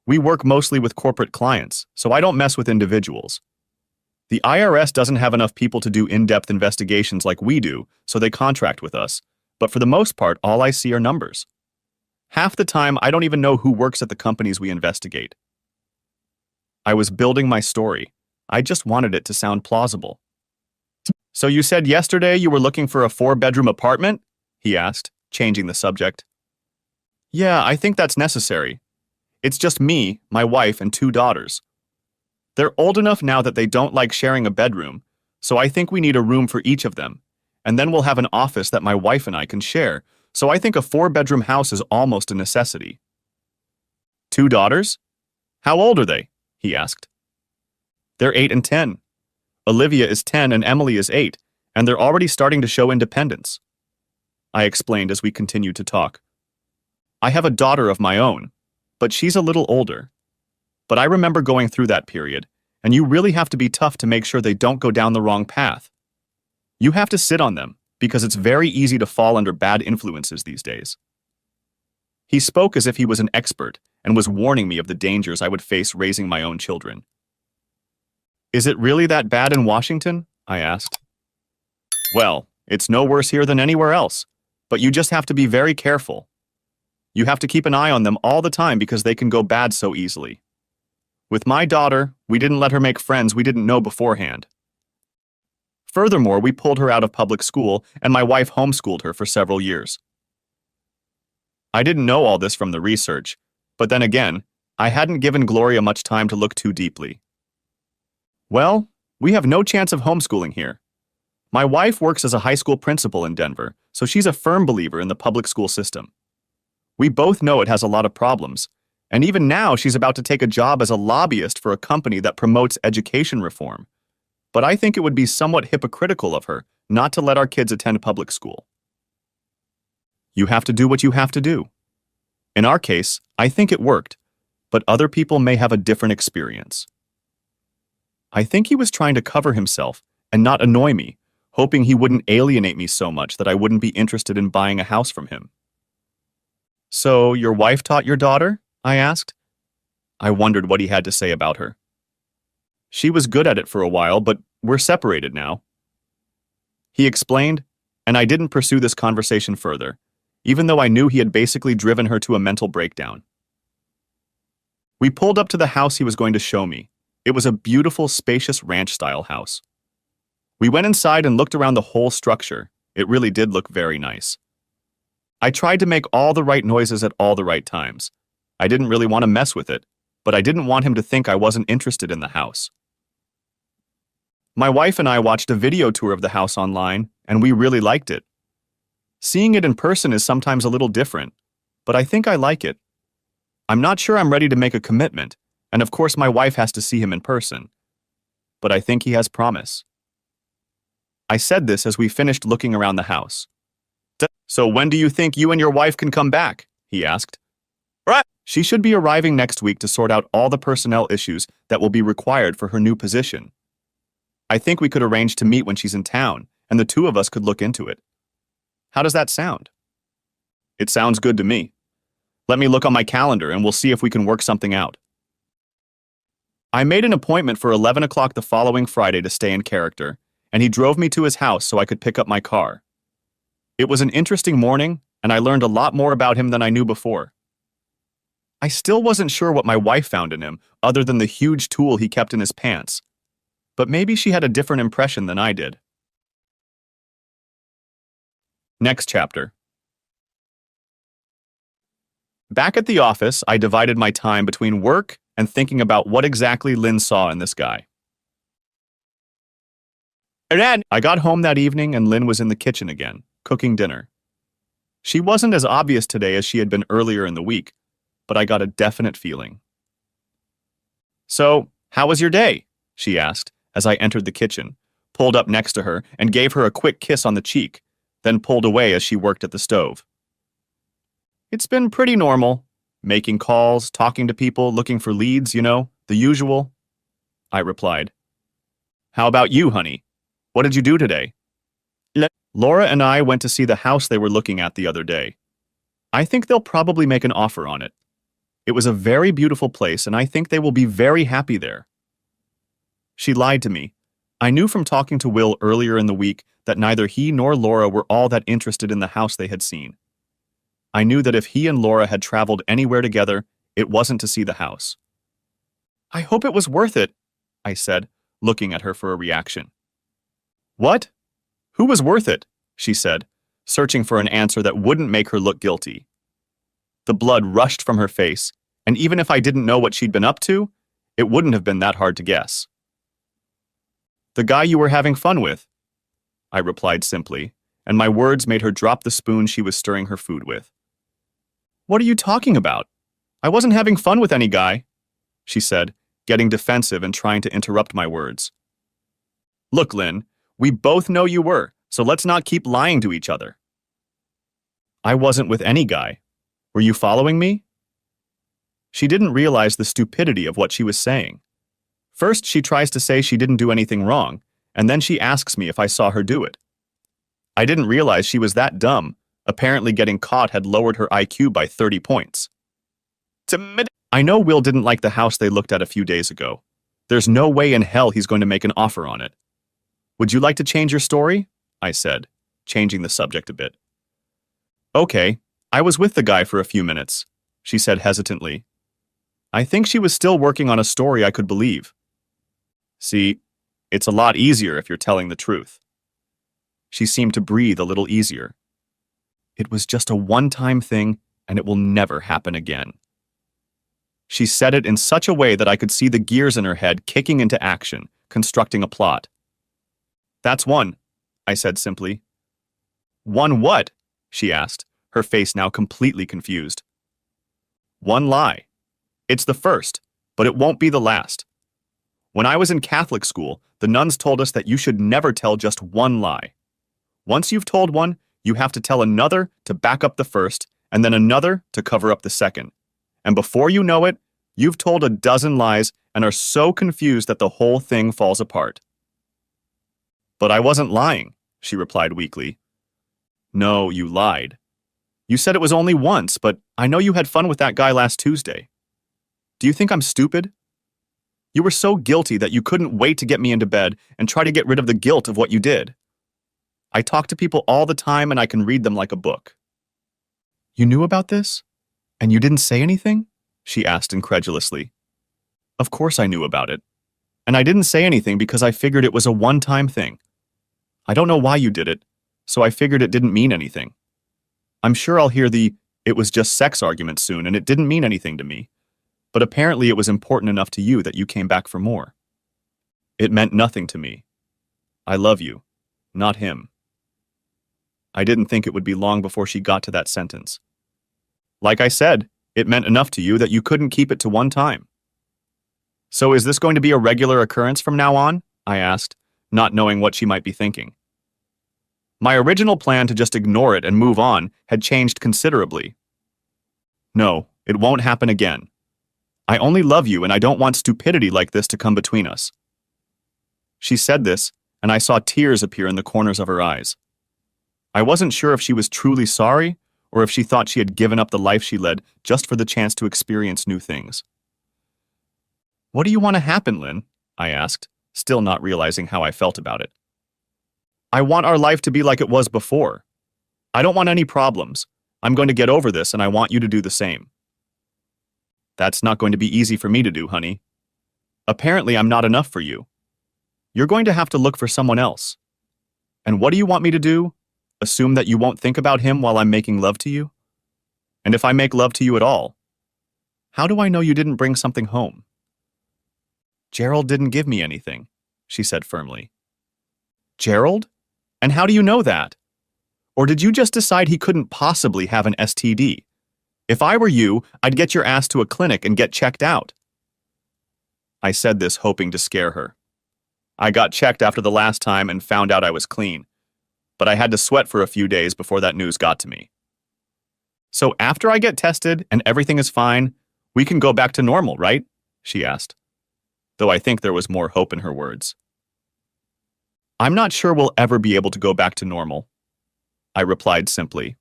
We work mostly with corporate clients, so I don't mess with individuals. The IRS doesn't have enough people to do in-depth investigations like we do, so they contract with us, but for the most part, all I see are numbers. Half the time, I don't even know who works at the companies we investigate." I was building my story. I just wanted it to sound plausible. "So you said yesterday you were looking for a 4-bedroom apartment?" he asked, changing the subject. "Yeah, I think that's necessary. It's just me, my wife, and 2 daughters. They're old enough now that they don't like sharing a bedroom, so I think we need a room for each of them, and then we'll have an office that my wife and I can share, so I think a 4-bedroom house is almost a necessity." "2 daughters? How old are they?" he asked. "They're 8 and 10. Olivia is 10 and Emily is 8, and they're already starting to show independence," I explained as we continued to talk. "I have a daughter of my own, but she's a little older. But I remember going through that period, and you really have to be tough to make sure they don't go down the wrong path. You have to sit on them, because it's very easy to fall under bad influences these days." He spoke as if he was an expert and was warning me of the dangers I would face raising my own children. "Is it really that bad in Washington?" I asked. "Well, it's no worse here than anywhere else, but you just have to be very careful. You have to keep an eye on them all the time because they can go bad so easily. With my daughter, we didn't let her make friends we didn't know beforehand. Furthermore, we pulled her out of public school, and my wife homeschooled her for several years." I didn't know all this from the research, but then again, I hadn't given Gloria much time to look too deeply. "Well, we have no chance of homeschooling here. My wife works as a high school principal in Denver, so she's a firm believer in the public school system. We both know it has a lot of problems, and even now she's about to take a job as a lobbyist for a company that promotes education reform. But I think it would be somewhat hypocritical of her not to let our kids attend public school. You have to do what you have to do. In our case, I think it worked, but other people may have a different experience. I think he was trying to cover himself and not annoy me, hoping he wouldn't alienate me so much that I wouldn't be interested in buying a house from him. So, your wife taught your daughter? I asked. I wondered what he had to say about her. She was good at it for a while, but we're separated now. He explained, and I didn't pursue this conversation further, even though I knew he had basically driven her to a mental breakdown. We pulled up to the house he was going to show me. It was a beautiful, spacious ranch-style house. We went inside and looked around the whole structure. It really did look very nice. I tried to make all the right noises at all the right times. I didn't really want to mess with it, but I didn't want him to think I wasn't interested in the house. My wife and I watched a video tour of the house online, and we really liked it. Seeing it in person is sometimes a little different, but I think I like it. I'm not sure I'm ready to make a commitment, and of course my wife has to see him in person. But I think he has promise. I said this as we finished looking around the house. So when do you think you and your wife can come back? He asked. Right. She should be arriving next week to sort out all the personnel issues that will be required for her new position. I think we could arrange to meet when she's in town, and the two of us could look into it. How does that sound? It sounds good to me. Let me look on my calendar and we'll see if we can work something out. I made an appointment for 11 o'clock the following Friday to stay in character, and he drove me to his house so I could pick up my car. It was an interesting morning, and I learned a lot more about him than I knew before. I still wasn't sure what my wife found in him, other than the huge tool he kept in his pants. But maybe she had a different impression than I did. Next chapter. Back at the office, I divided my time between work and thinking about what exactly Lynn saw in this guy. I got home that evening and Lynn was in the kitchen again, cooking dinner. She wasn't as obvious today as she had been earlier in the week, but I got a definite feeling. So, how was your day? She asked as I entered the kitchen, pulled up next to her, and gave her a quick kiss on the cheek, then pulled away as she worked at the stove. It's been pretty normal. Making calls, talking to people, looking for leads, the usual. I replied. How about you, honey? What did you do today? Laura and I went to see the house they were looking at the other day. I think they'll probably make an offer on it. It was a very beautiful place, and I think they will be very happy there. She lied to me. I knew from talking to Will earlier in the week that neither he nor Laura were all that interested in the house they had seen. I knew that if he and Laura had traveled anywhere together, it wasn't to see the house. I hope it was worth it, I said, looking at her for a reaction. What? Who was worth it? She said, searching for an answer that wouldn't make her look guilty. The blood rushed from her face, and even if I didn't know what she'd been up to, it wouldn't have been that hard to guess. The guy you were having fun with, I replied simply, and my words made her drop the spoon she was stirring her food with. What are you talking about? I wasn't having fun with any guy, she said, getting defensive and trying to interrupt my words. Look, Lynn, we both know you were, so let's not keep lying to each other. I wasn't with any guy. Were you following me? She didn't realize the stupidity of what she was saying. First, she tries to say she didn't do anything wrong, and then she asks me if I saw her do it. I didn't realize she was that dumb. Apparently getting caught had lowered her IQ by 30 points. I know Will didn't like the house they looked at a few days ago. There's no way in hell he's going to make an offer on it. Would you like to change your story? I said, changing the subject a bit. Okay, I was with the guy for a few minutes, she said hesitantly. I think she was still working on a story I could believe. See, it's a lot easier if you're telling the truth. She seemed to breathe a little easier. It was just a one-time thing, and it will never happen again. She said it in such a way that I could see the gears in her head kicking into action, constructing a plot. That's one, I said simply. One what? She asked, her face now completely confused. One lie. It's the first, but it won't be the last. When I was in Catholic school, the nuns told us that you should never tell just one lie. Once you've told one, you have to tell another to back up the first, and then another to cover up the second. And before you know it, You've told a dozen lies and are so confused that the whole thing falls apart. But I wasn't lying, she replied weakly. No, you lied. You said it was only once, but I know you had fun with that guy last Tuesday. Do you think I'm stupid? You were so guilty that you couldn't wait to get me into bed and try to get rid of the guilt of what you did. I talk to people all the time and I can read them like a book. You knew about this? And you didn't say anything? She asked incredulously. Of course I knew about it. And I didn't say anything because I figured it was a one-time thing. I don't know why you did it, so I figured it didn't mean anything. I'm sure I'll hear the "it was just sex" argument soon, and it didn't mean anything to me. But apparently it was important enough to you that you came back for more. It meant nothing to me. I love you, not him. I didn't think it would be long before she got to that sentence. Like I said, it meant enough to you that you couldn't keep it to one time. So is this going to be a regular occurrence from now on? I asked, not knowing what she might be thinking. My original plan to just ignore it and move on had changed considerably. No, it won't happen again. I only love you and I don't want stupidity like this to come between us. She said this, and I saw tears appear in the corners of her eyes. I wasn't sure if she was truly sorry or if she thought she had given up the life she led just for the chance to experience new things. What do you want to happen, Lynn? I asked, still not realizing how I felt about it. I want our life to be like it was before. I don't want any problems. I'm going to get over this and I want you to do the same. That's not going to be easy for me to do, honey. Apparently, I'm not enough for you. You're going to have to look for someone else. And what do you want me to do? Assume that you won't think about him while I'm making love to you? And if I make love to you at all, how do I know you didn't bring something home? Gerald didn't give me anything, she said firmly. Gerald? And how do you know that? Or did you just decide he couldn't possibly have an STD? If I were you, I'd get your ass to a clinic and get checked out. I said this hoping to scare her. I got checked after the last time and found out I was clean, but I had to sweat for a few days before that news got to me. So after I get tested and everything is fine, we can go back to normal, right? She asked, though I think there was more hope in her words. I'm not sure we'll ever be able to go back to normal, I replied simply.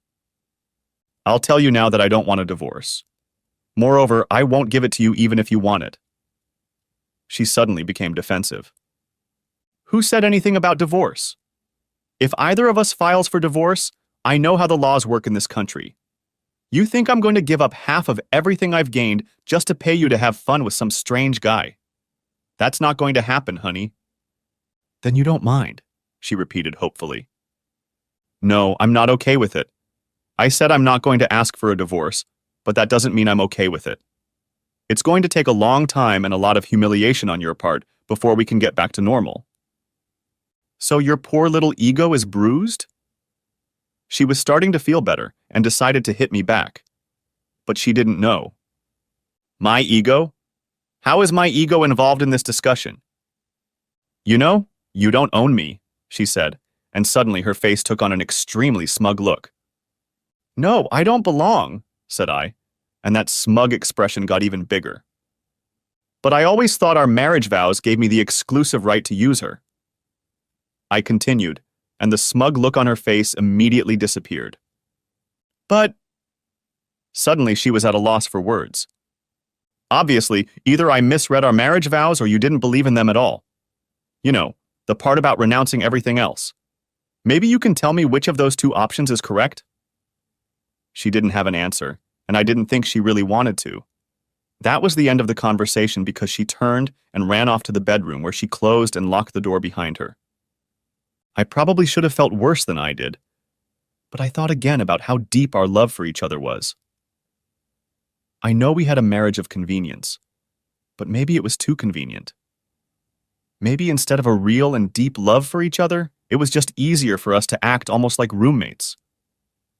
I'll tell you now that I don't want a divorce. Moreover, I won't give it to you even if you want it. She suddenly became defensive. Who said anything about divorce? If either of us files for divorce, I know how the laws work in this country. You think I'm going to give up half of everything I've gained just to pay you to have fun with some strange guy? That's not going to happen, honey. Then you don't mind, she repeated hopefully. No, I'm not okay with it. I said I'm not going to ask for a divorce, but that doesn't mean I'm okay with it. It's going to take a long time and a lot of humiliation on your part before we can get back to normal. So your poor little ego is bruised? She was starting to feel better and decided to hit me back. But she didn't know. My ego? How is my ego involved in this discussion? You know, you don't own me, she said, and suddenly her face took on an extremely smug look. No, I don't belong, said I, and that smug expression got even bigger. But I always thought our marriage vows gave me the exclusive right to use her. I continued, and the smug look on her face immediately disappeared. But suddenly she was at a loss for words. Obviously, either I misread our marriage vows or you didn't believe in them at all. You know, the part about renouncing everything else. Maybe you can tell me which of those two options is correct? She didn't have an answer, and I didn't think she really wanted to. That was the end of the conversation because she turned and ran off to the bedroom where she closed and locked the door behind her. I probably should have felt worse than I did, but I thought again about how deep our love for each other was. I know we had a marriage of convenience, but maybe it was too convenient. Maybe instead of a real and deep love for each other, it was just easier for us to act almost like roommates.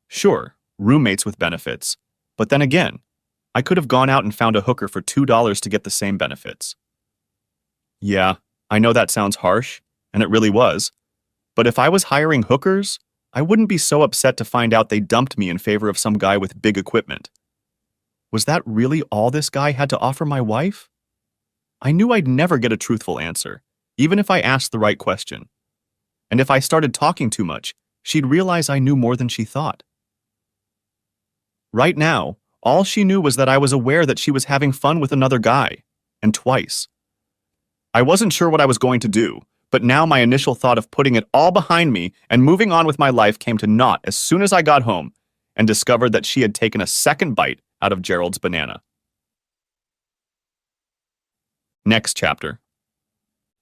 Sure, roommates with benefits, but then again, I could have gone out and found a hooker for $2 to get the same benefits. Yeah, I know that sounds harsh, and it really was, but if I was hiring hookers, I wouldn't be so upset to find out they dumped me in favor of some guy with big equipment. Was that really all this guy had to offer my wife? I knew I'd never get a truthful answer, even if I asked the right question. And if I started talking too much, she'd realize I knew more than she thought. Right now, all she knew was that I was aware that she was having fun with another guy, and twice. I wasn't sure what I was going to do, but now my initial thought of putting it all behind me and moving on with my life came to naught as soon as I got home and discovered that she had taken a second bite out of Gerald's banana. Next chapter.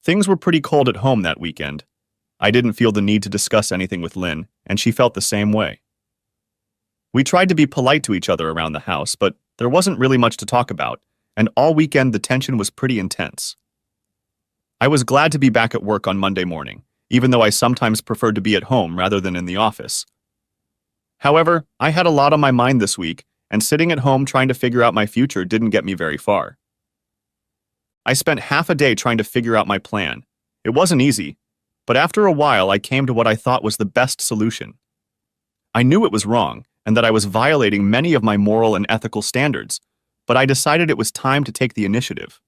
Things were pretty cold at home that weekend. I didn't feel the need to discuss anything with Lynn, and she felt the same way. We tried to be polite to each other around the house, but there wasn't really much to talk about, and all weekend the tension was pretty intense. I was glad to be back at work on Monday morning, even though I sometimes preferred to be at home rather than in the office. However, I had a lot on my mind this week, and sitting at home trying to figure out my future didn't get me very far. I spent half a day trying to figure out my plan. It wasn't easy, but after a while I came to what I thought was the best solution. I knew it was wrong, and that I was violating many of my moral and ethical standards, but I decided it was time to take the initiative.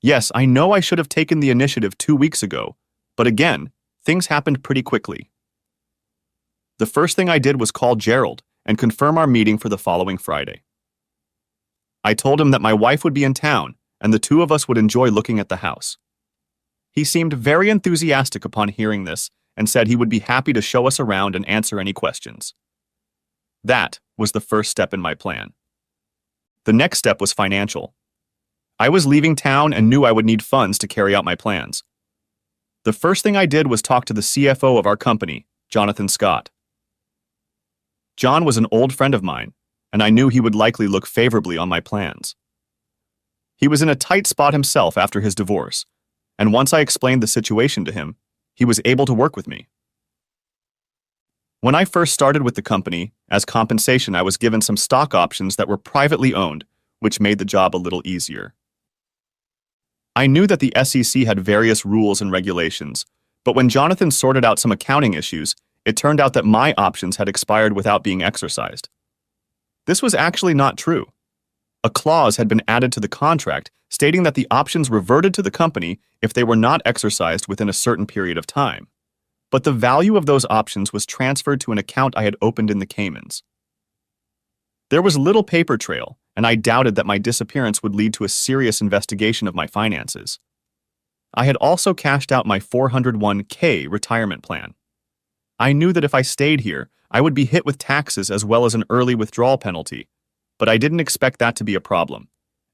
Yes, I know I should have taken the initiative 2 weeks ago, but again, things happened pretty quickly. The first thing I did was call Gerald and confirm our meeting for the following Friday. I told him that my wife would be in town, and the two of us would enjoy looking at the house. He seemed very enthusiastic upon hearing this and said he would be happy to show us around and answer any questions. That was the first step in my plan. The next step was financial. I was leaving town and knew I would need funds to carry out my plans. The first thing I did was talk to the CFO of our company, Jonathan Scott. John was an old friend of mine, and I knew he would likely look favorably on my plans. He was in a tight spot himself after his divorce, and once I explained the situation to him, he was able to work with me. When I first started with the company, as compensation I was given some stock options that were privately owned, which made the job a little easier. I knew that the SEC had various rules and regulations, but when Jonathan sorted out some accounting issues, it turned out that my options had expired without being exercised. This was actually not true. A clause had been added to the contract stating that the options reverted to the company if they were not exercised within a certain period of time. But the value of those options was transferred to an account I had opened in the Caymans. There was little paper trail, and I doubted that my disappearance would lead to a serious investigation of my finances. I had also cashed out my 401k retirement plan. I knew that if I stayed here, I would be hit with taxes as well as an early withdrawal penalty, but I didn't expect that to be a problem,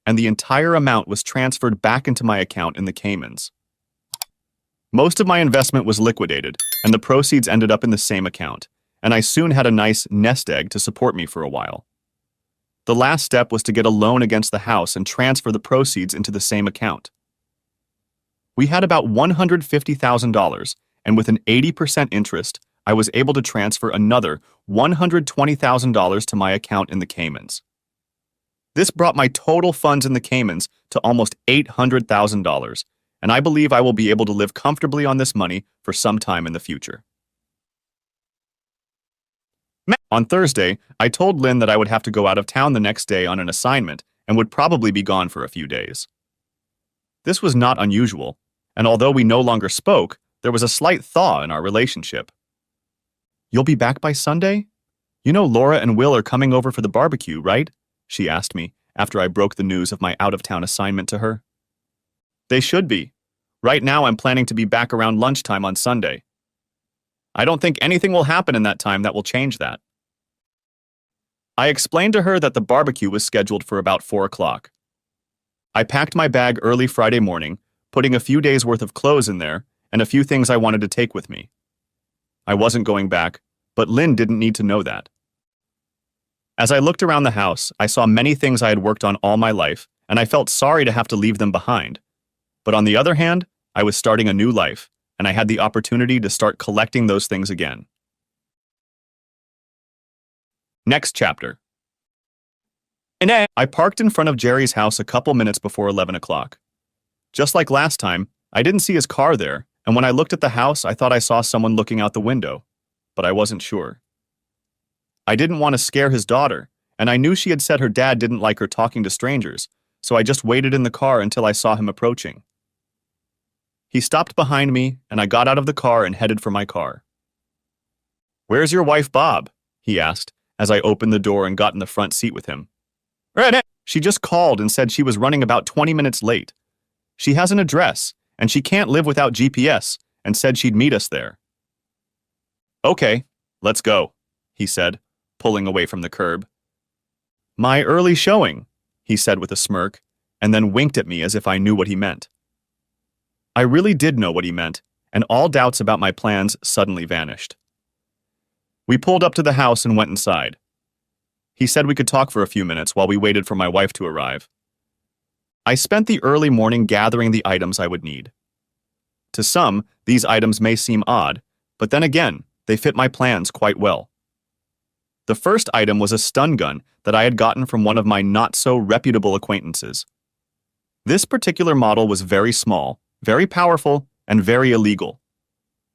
and the entire amount was transferred back into my account in the Caymans. Most of my investment was liquidated, and the proceeds ended up in the same account, and I soon had a nice nest egg to support me for a while. The last step was to get a loan against the house and transfer the proceeds into the same account. We had about $150,000, and with an 80% interest, I was able to transfer another $120,000 to my account in the Caymans. This brought my total funds in the Caymans to almost $800,000, and I believe I will be able to live comfortably on this money for some time in the future. On Thursday, I told Lynn that I would have to go out of town the next day on an assignment and would probably be gone for a few days. This was not unusual, and although we no longer spoke, there was a slight thaw in our relationship. "You'll be back by Sunday? You know Laura and Will are coming over for the barbecue, right?" she asked me after I broke the news of my out-of-town assignment to her. "They should be. Right now I'm planning to be back around lunchtime on Sunday. I don't think anything will happen in that time that will change that." I explained to her that the barbecue was scheduled for about 4 o'clock. I packed my bag early Friday morning, putting a few days' worth of clothes in there and a few things I wanted to take with me. I wasn't going back, but Lynn didn't need to know that. As I looked around the house, I saw many things I had worked on all my life, and I felt sorry to have to leave them behind. But on the other hand, I was starting a new life, and I had the opportunity to start collecting those things again. Next chapter. I parked in front of Jerry's house a couple minutes before 11 o'clock. Just like last time, I didn't see his car there, and when I looked at the house, I thought I saw someone looking out the window, but I wasn't sure. I didn't want to scare his daughter, and I knew she had said her dad didn't like her talking to strangers, so I just waited in the car until I saw him approaching. He stopped behind me, and I got out of the car and headed for my car. "Where's your wife, Bob?" he asked, as I opened the door and got in the front seat with him. "She just called and said she was running about 20 minutes late. She has an address, and she can't live without GPS, and said she'd meet us there." "Okay, let's go," he said, pulling away from the curb. "My early showing," he said with a smirk, and then winked at me as if I knew what he meant. I really did know what he meant, and all doubts about my plans suddenly vanished. We pulled up to the house and went inside. He said we could talk for a few minutes while we waited for my wife to arrive. I spent the early morning gathering the items I would need. To some, these items may seem odd, but then again, they fit my plans quite well. The first item was a stun gun that I had gotten from one of my not-so-reputable acquaintances. This particular model was very small, very powerful, and very illegal.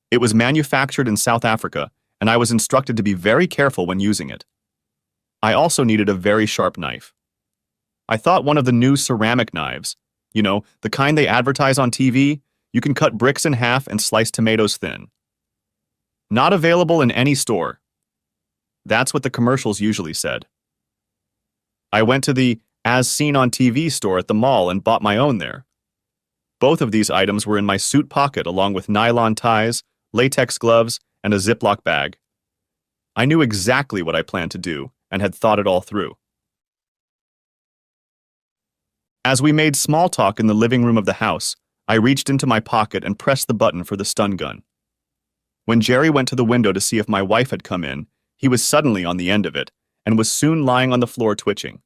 It was manufactured in South Africa, and I was instructed to be very careful when using it. I also needed a very sharp knife. I thought one of the new ceramic knives, the kind they advertise on TV, you can cut bricks in half and slice tomatoes thin. Not available in any store. That's what the commercials usually said. I went to the As Seen on TV store at the mall and bought my own there. Both of these items were in my suit pocket along with nylon ties, latex gloves, and a Ziploc bag. I knew exactly what I planned to do and had thought it all through. As we made small talk in the living room of the house, I reached into my pocket and pressed the button for the stun gun. When Jerry went to the window to see if my wife had come in, he was suddenly on the end of it and was soon lying on the floor twitching.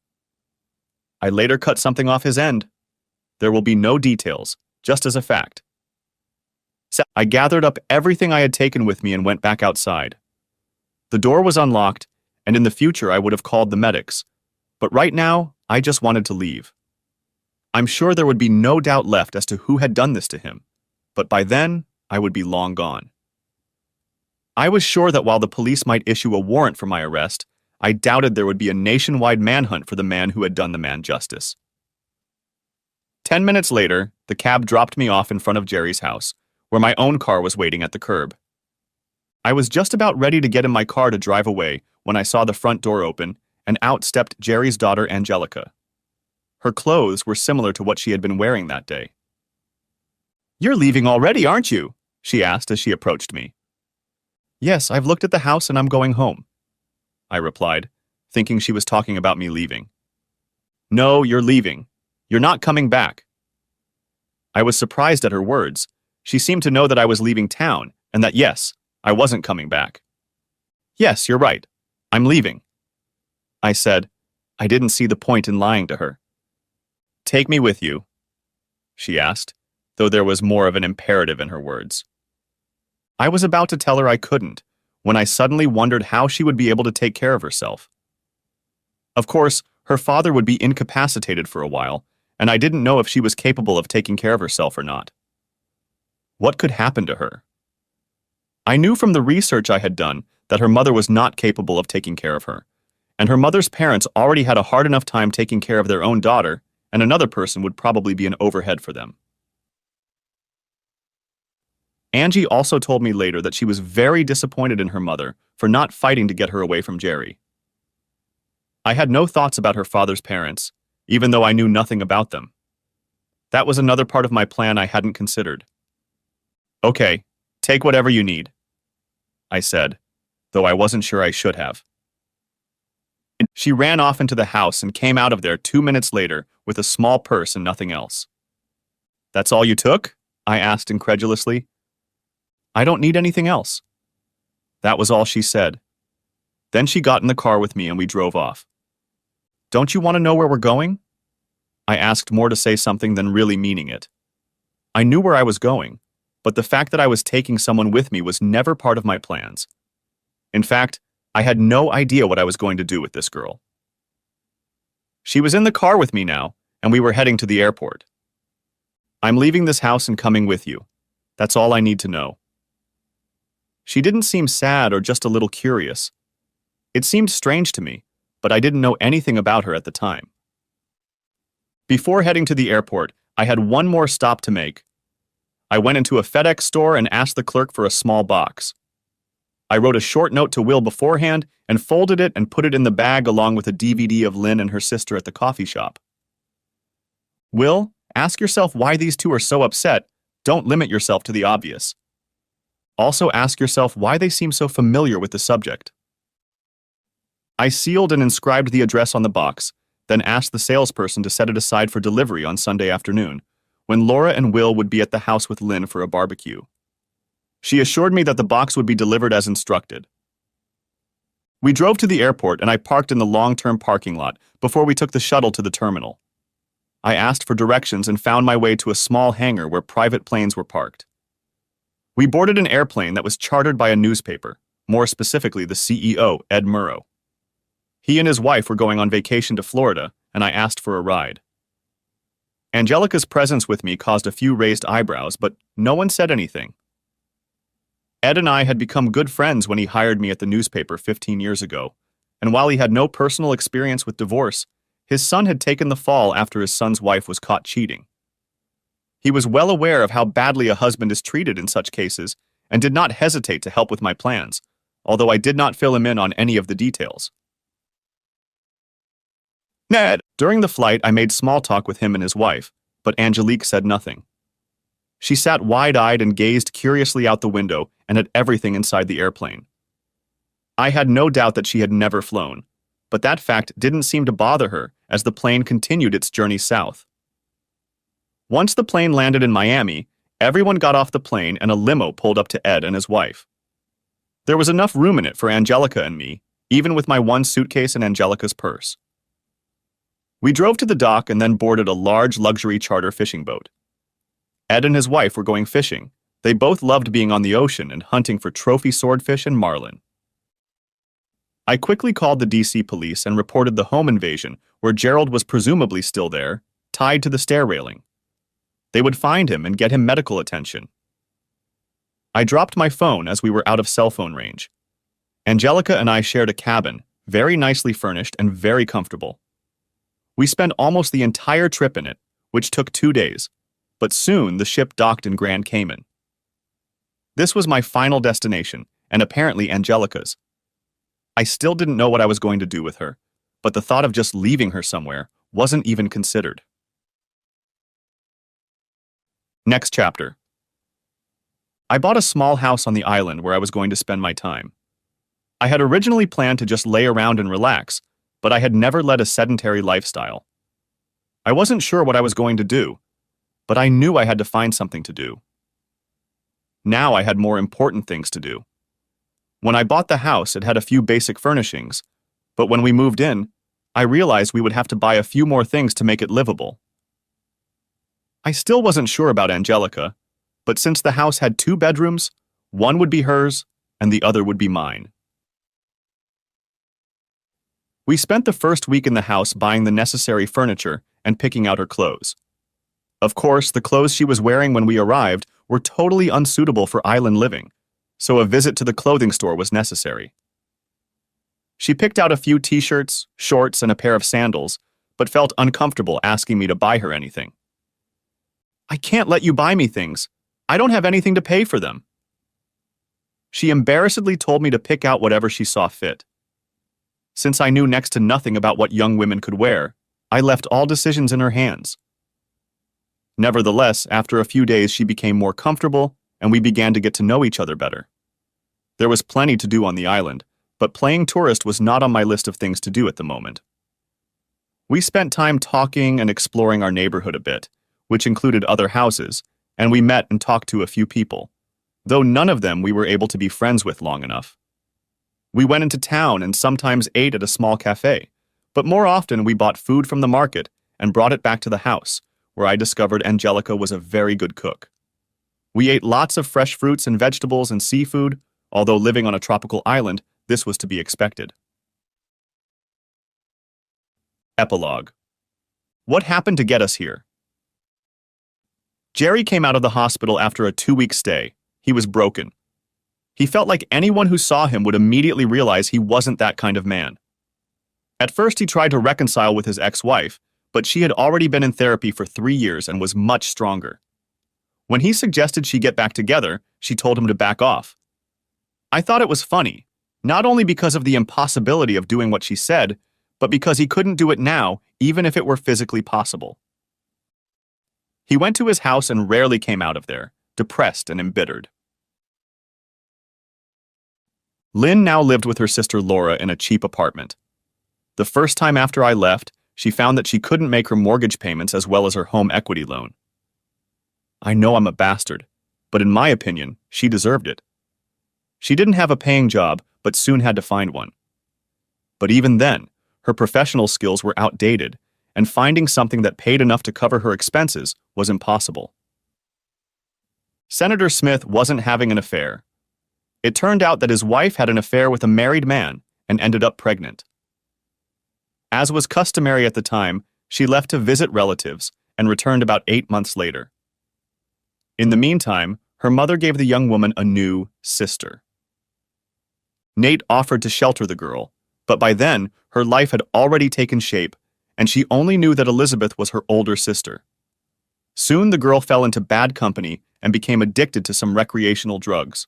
I later cut something off his end. There will be no details, just as a fact. I gathered up everything I had taken with me and went back outside. The door was unlocked, and in the future I would have called the medics, but right now I just wanted to leave. I'm sure there would be no doubt left as to who had done this to him, but by then I would be long gone. I was sure that while the police might issue a warrant for my arrest, I doubted there would be a nationwide manhunt for the man who had done the man justice. 10 minutes later, the cab dropped me off in front of Jerry's house, where my own car was waiting at the curb. I was just about ready to get in my car to drive away when I saw the front door open, and out stepped Jerry's daughter Angelica. Her clothes were similar to what she had been wearing that day. "You're leaving already, aren't you?" she asked as she approached me. "Yes, I've looked at the house and I'm going home," I replied, thinking she was talking about me leaving. "No, you're leaving. You're not coming back." I was surprised at her words. She seemed to know that I was leaving town and that, yes, I wasn't coming back. "Yes, you're right. I'm leaving," I said. I didn't see the point in lying to her. "Take me with you," she asked, though there was more of an imperative in her words. I was about to tell her I couldn't, when I suddenly wondered how she would be able to take care of herself. Of course, her father would be incapacitated for a while, and I didn't know if she was capable of taking care of herself or not. What could happen to her? I knew from the research I had done that her mother was not capable of taking care of her, and her mother's parents already had a hard enough time taking care of their own daughter, and another person would probably be an overhead for them. Angie also told me later that she was very disappointed in her mother for not fighting to get her away from Jerry. I had no thoughts about her father's parents, even though I knew nothing about them. That was another part of my plan I hadn't considered. "Okay, take whatever you need," I said, though I wasn't sure I should have. She ran off into the house and came out of there 2 minutes later with a small purse and nothing else. "That's all you took?" I asked incredulously. "I don't need anything else." That was all she said. Then she got in the car with me and we drove off. "Don't you want to know where we're going?" I asked, more to say something than really meaning it. I knew where I was going, but the fact that I was taking someone with me was never part of my plans. In fact, I had no idea what I was going to do with this girl. She was in the car with me now, and we were heading to the airport. "I'm leaving this house and coming with you. That's all I need to know." She didn't seem sad or just a little curious. It seemed strange to me, but I didn't know anything about her at the time. Before heading to the airport, I had one more stop to make. I went into a FedEx store and asked the clerk for a small box. I wrote a short note to Will beforehand and folded it and put it in the bag along with a DVD of Lynn and her sister at the coffee shop. Will, ask yourself why these two are so upset. Don't limit yourself to the obvious. Also ask yourself why they seem so familiar with the subject. I sealed and inscribed the address on the box, then asked the salesperson to set it aside for delivery on Sunday afternoon, when Laura and Will would be at the house with Lynn for a barbecue. She assured me that the box would be delivered as instructed. We drove to the airport and I parked in the long-term parking lot before we took the shuttle to the terminal. I asked for directions and found my way to a small hangar where private planes were parked. We boarded an airplane that was chartered by a newspaper, more specifically the CEO, Ed Murrow. He and his wife were going on vacation to Florida, and I asked for a ride. Angelica's presence with me caused a few raised eyebrows, but no one said anything. Ed and I had become good friends when he hired me at the newspaper 15 years ago, and while he had no personal experience with divorce, his son had taken the fall after his son's wife was caught cheating. He was well aware of how badly a husband is treated in such cases and did not hesitate to help with my plans, although I did not fill him in on any of the details. Ned! During the flight, I made small talk with him and his wife, but Angelique said nothing. She sat wide-eyed and gazed curiously out the window and at everything inside the airplane. I had no doubt that she had never flown, but that fact didn't seem to bother her as the plane continued its journey south. Once the plane landed in Miami, everyone got off the plane and a limo pulled up to Ed and his wife. There was enough room in it for Angelica and me, even with my one suitcase and Angelica's purse. We drove to the dock and then boarded a large luxury charter fishing boat. Ed and his wife were going fishing. They both loved being on the ocean and hunting for trophy swordfish and marlin. I quickly called the DC police and reported the home invasion where Gerald was presumably still there, tied to the stair railing. They would find him and get him medical attention. I dropped my phone as we were out of cell phone range. Angelica and I shared a cabin, very nicely furnished and very comfortable. We spent almost the entire trip in it, which took 2 days, but soon the ship docked in Grand Cayman. This was my final destination, and apparently Angelica's. I still didn't know what I was going to do with her, but the thought of just leaving her somewhere wasn't even considered. Next chapter. I bought a small house on the island where I was going to spend my time. I had originally planned to just lay around and relax, but I had never led a sedentary lifestyle. I wasn't sure what I was going to do, but I knew I had to find something to do. Now I had more important things to do. When I bought the house, it had a few basic furnishings, but when we moved in, I realized we would have to buy a few more things to make it livable. I still wasn't sure about Angelica, but since the house had 2 bedrooms, one would be hers and the other would be mine. We spent the first week in the house buying the necessary furniture and picking out her clothes. Of course, the clothes she was wearing when we arrived were totally unsuitable for island living, so a visit to the clothing store was necessary. She picked out a few t-shirts, shorts, and a pair of sandals, but felt uncomfortable asking me to buy her anything. I can't let you buy me things. I don't have anything to pay for them. She embarrassedly told me to pick out whatever she saw fit. Since I knew next to nothing about what young women could wear, I left all decisions in her hands. Nevertheless, after a few days she became more comfortable, and we began to get to know each other better. There was plenty to do on the island, but playing tourist was not on my list of things to do at the moment. We spent time talking and exploring our neighborhood a bit, which included other houses, and we met and talked to a few people, though none of them we were able to be friends with long enough. We went into town and sometimes ate at a small cafe, but more often we bought food from the market and brought it back to the house, where I discovered Angelica was a very good cook. We ate lots of fresh fruits and vegetables and seafood, although living on a tropical island, this was to be expected. Epilogue. What happened to get us here? Jerry came out of the hospital after a 2-week stay. He was broken. He felt like anyone who saw him would immediately realize he wasn't that kind of man. At first, he tried to reconcile with his ex-wife, but she had already been in therapy for 3 years and was much stronger. When he suggested she get back together, she told him to back off. I thought it was funny, not only because of the impossibility of doing what she said, but because he couldn't do it now, even if it were physically possible. He went to his house and rarely came out of there, depressed and embittered. Lynn now lived with her sister Laura in a cheap apartment. The first time after I left, she found that she couldn't make her mortgage payments as well as her home equity loan. I know I'm a bastard, but in my opinion, she deserved it. She didn't have a paying job, but soon had to find one. But even then, her professional skills were outdated, and finding something that paid enough to cover her expenses was impossible. Senator Smith wasn't having an affair. It turned out that his wife had an affair with a married man and ended up pregnant. As was customary at the time, she left to visit relatives and returned about 8 months later. In the meantime, her mother gave the young woman a new sister. Nate offered to shelter the girl, but by then, her life had already taken shape, and she only knew that Elizabeth was her older sister. Soon the girl fell into bad company and became addicted to some recreational drugs.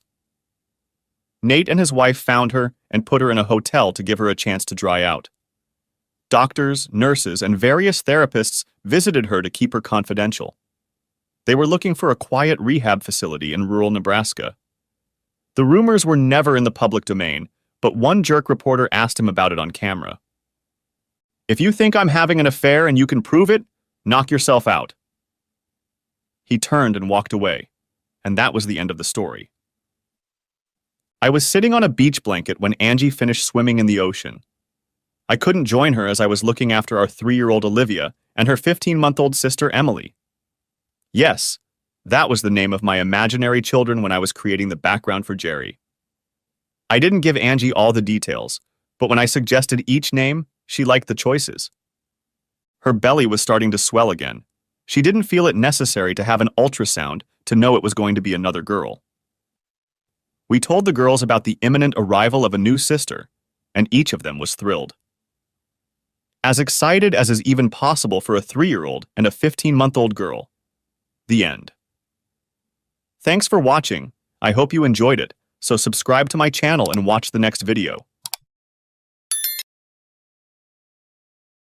Nate and his wife found her and put her in a hotel to give her a chance to dry out. Doctors, nurses, and various therapists visited her to keep her confidential. They were looking for a quiet rehab facility in rural Nebraska. The rumors were never in the public domain, but one jerk reporter asked him about it on camera. "If you think I'm having an affair and you can prove it, knock yourself out." He turned and walked away, and that was the end of the story. I was sitting on a beach blanket when Angie finished swimming in the ocean. I couldn't join her as I was looking after our 3-year-old Olivia and her 15-month-old sister Emily. Yes, that was the name of my imaginary children when I was creating the background for Jerry. I didn't give Angie all the details, but when I suggested each name, she liked the choices. Her belly was starting to swell again. She didn't feel it necessary to have an ultrasound to know it was going to be another girl. We told the girls about the imminent arrival of a new sister, and each of them was thrilled. As excited as is even possible for a 3-year-old and a 15-month-old girl. The end. Thanks for watching. I hope you enjoyed it, so subscribe to my channel and watch the next video.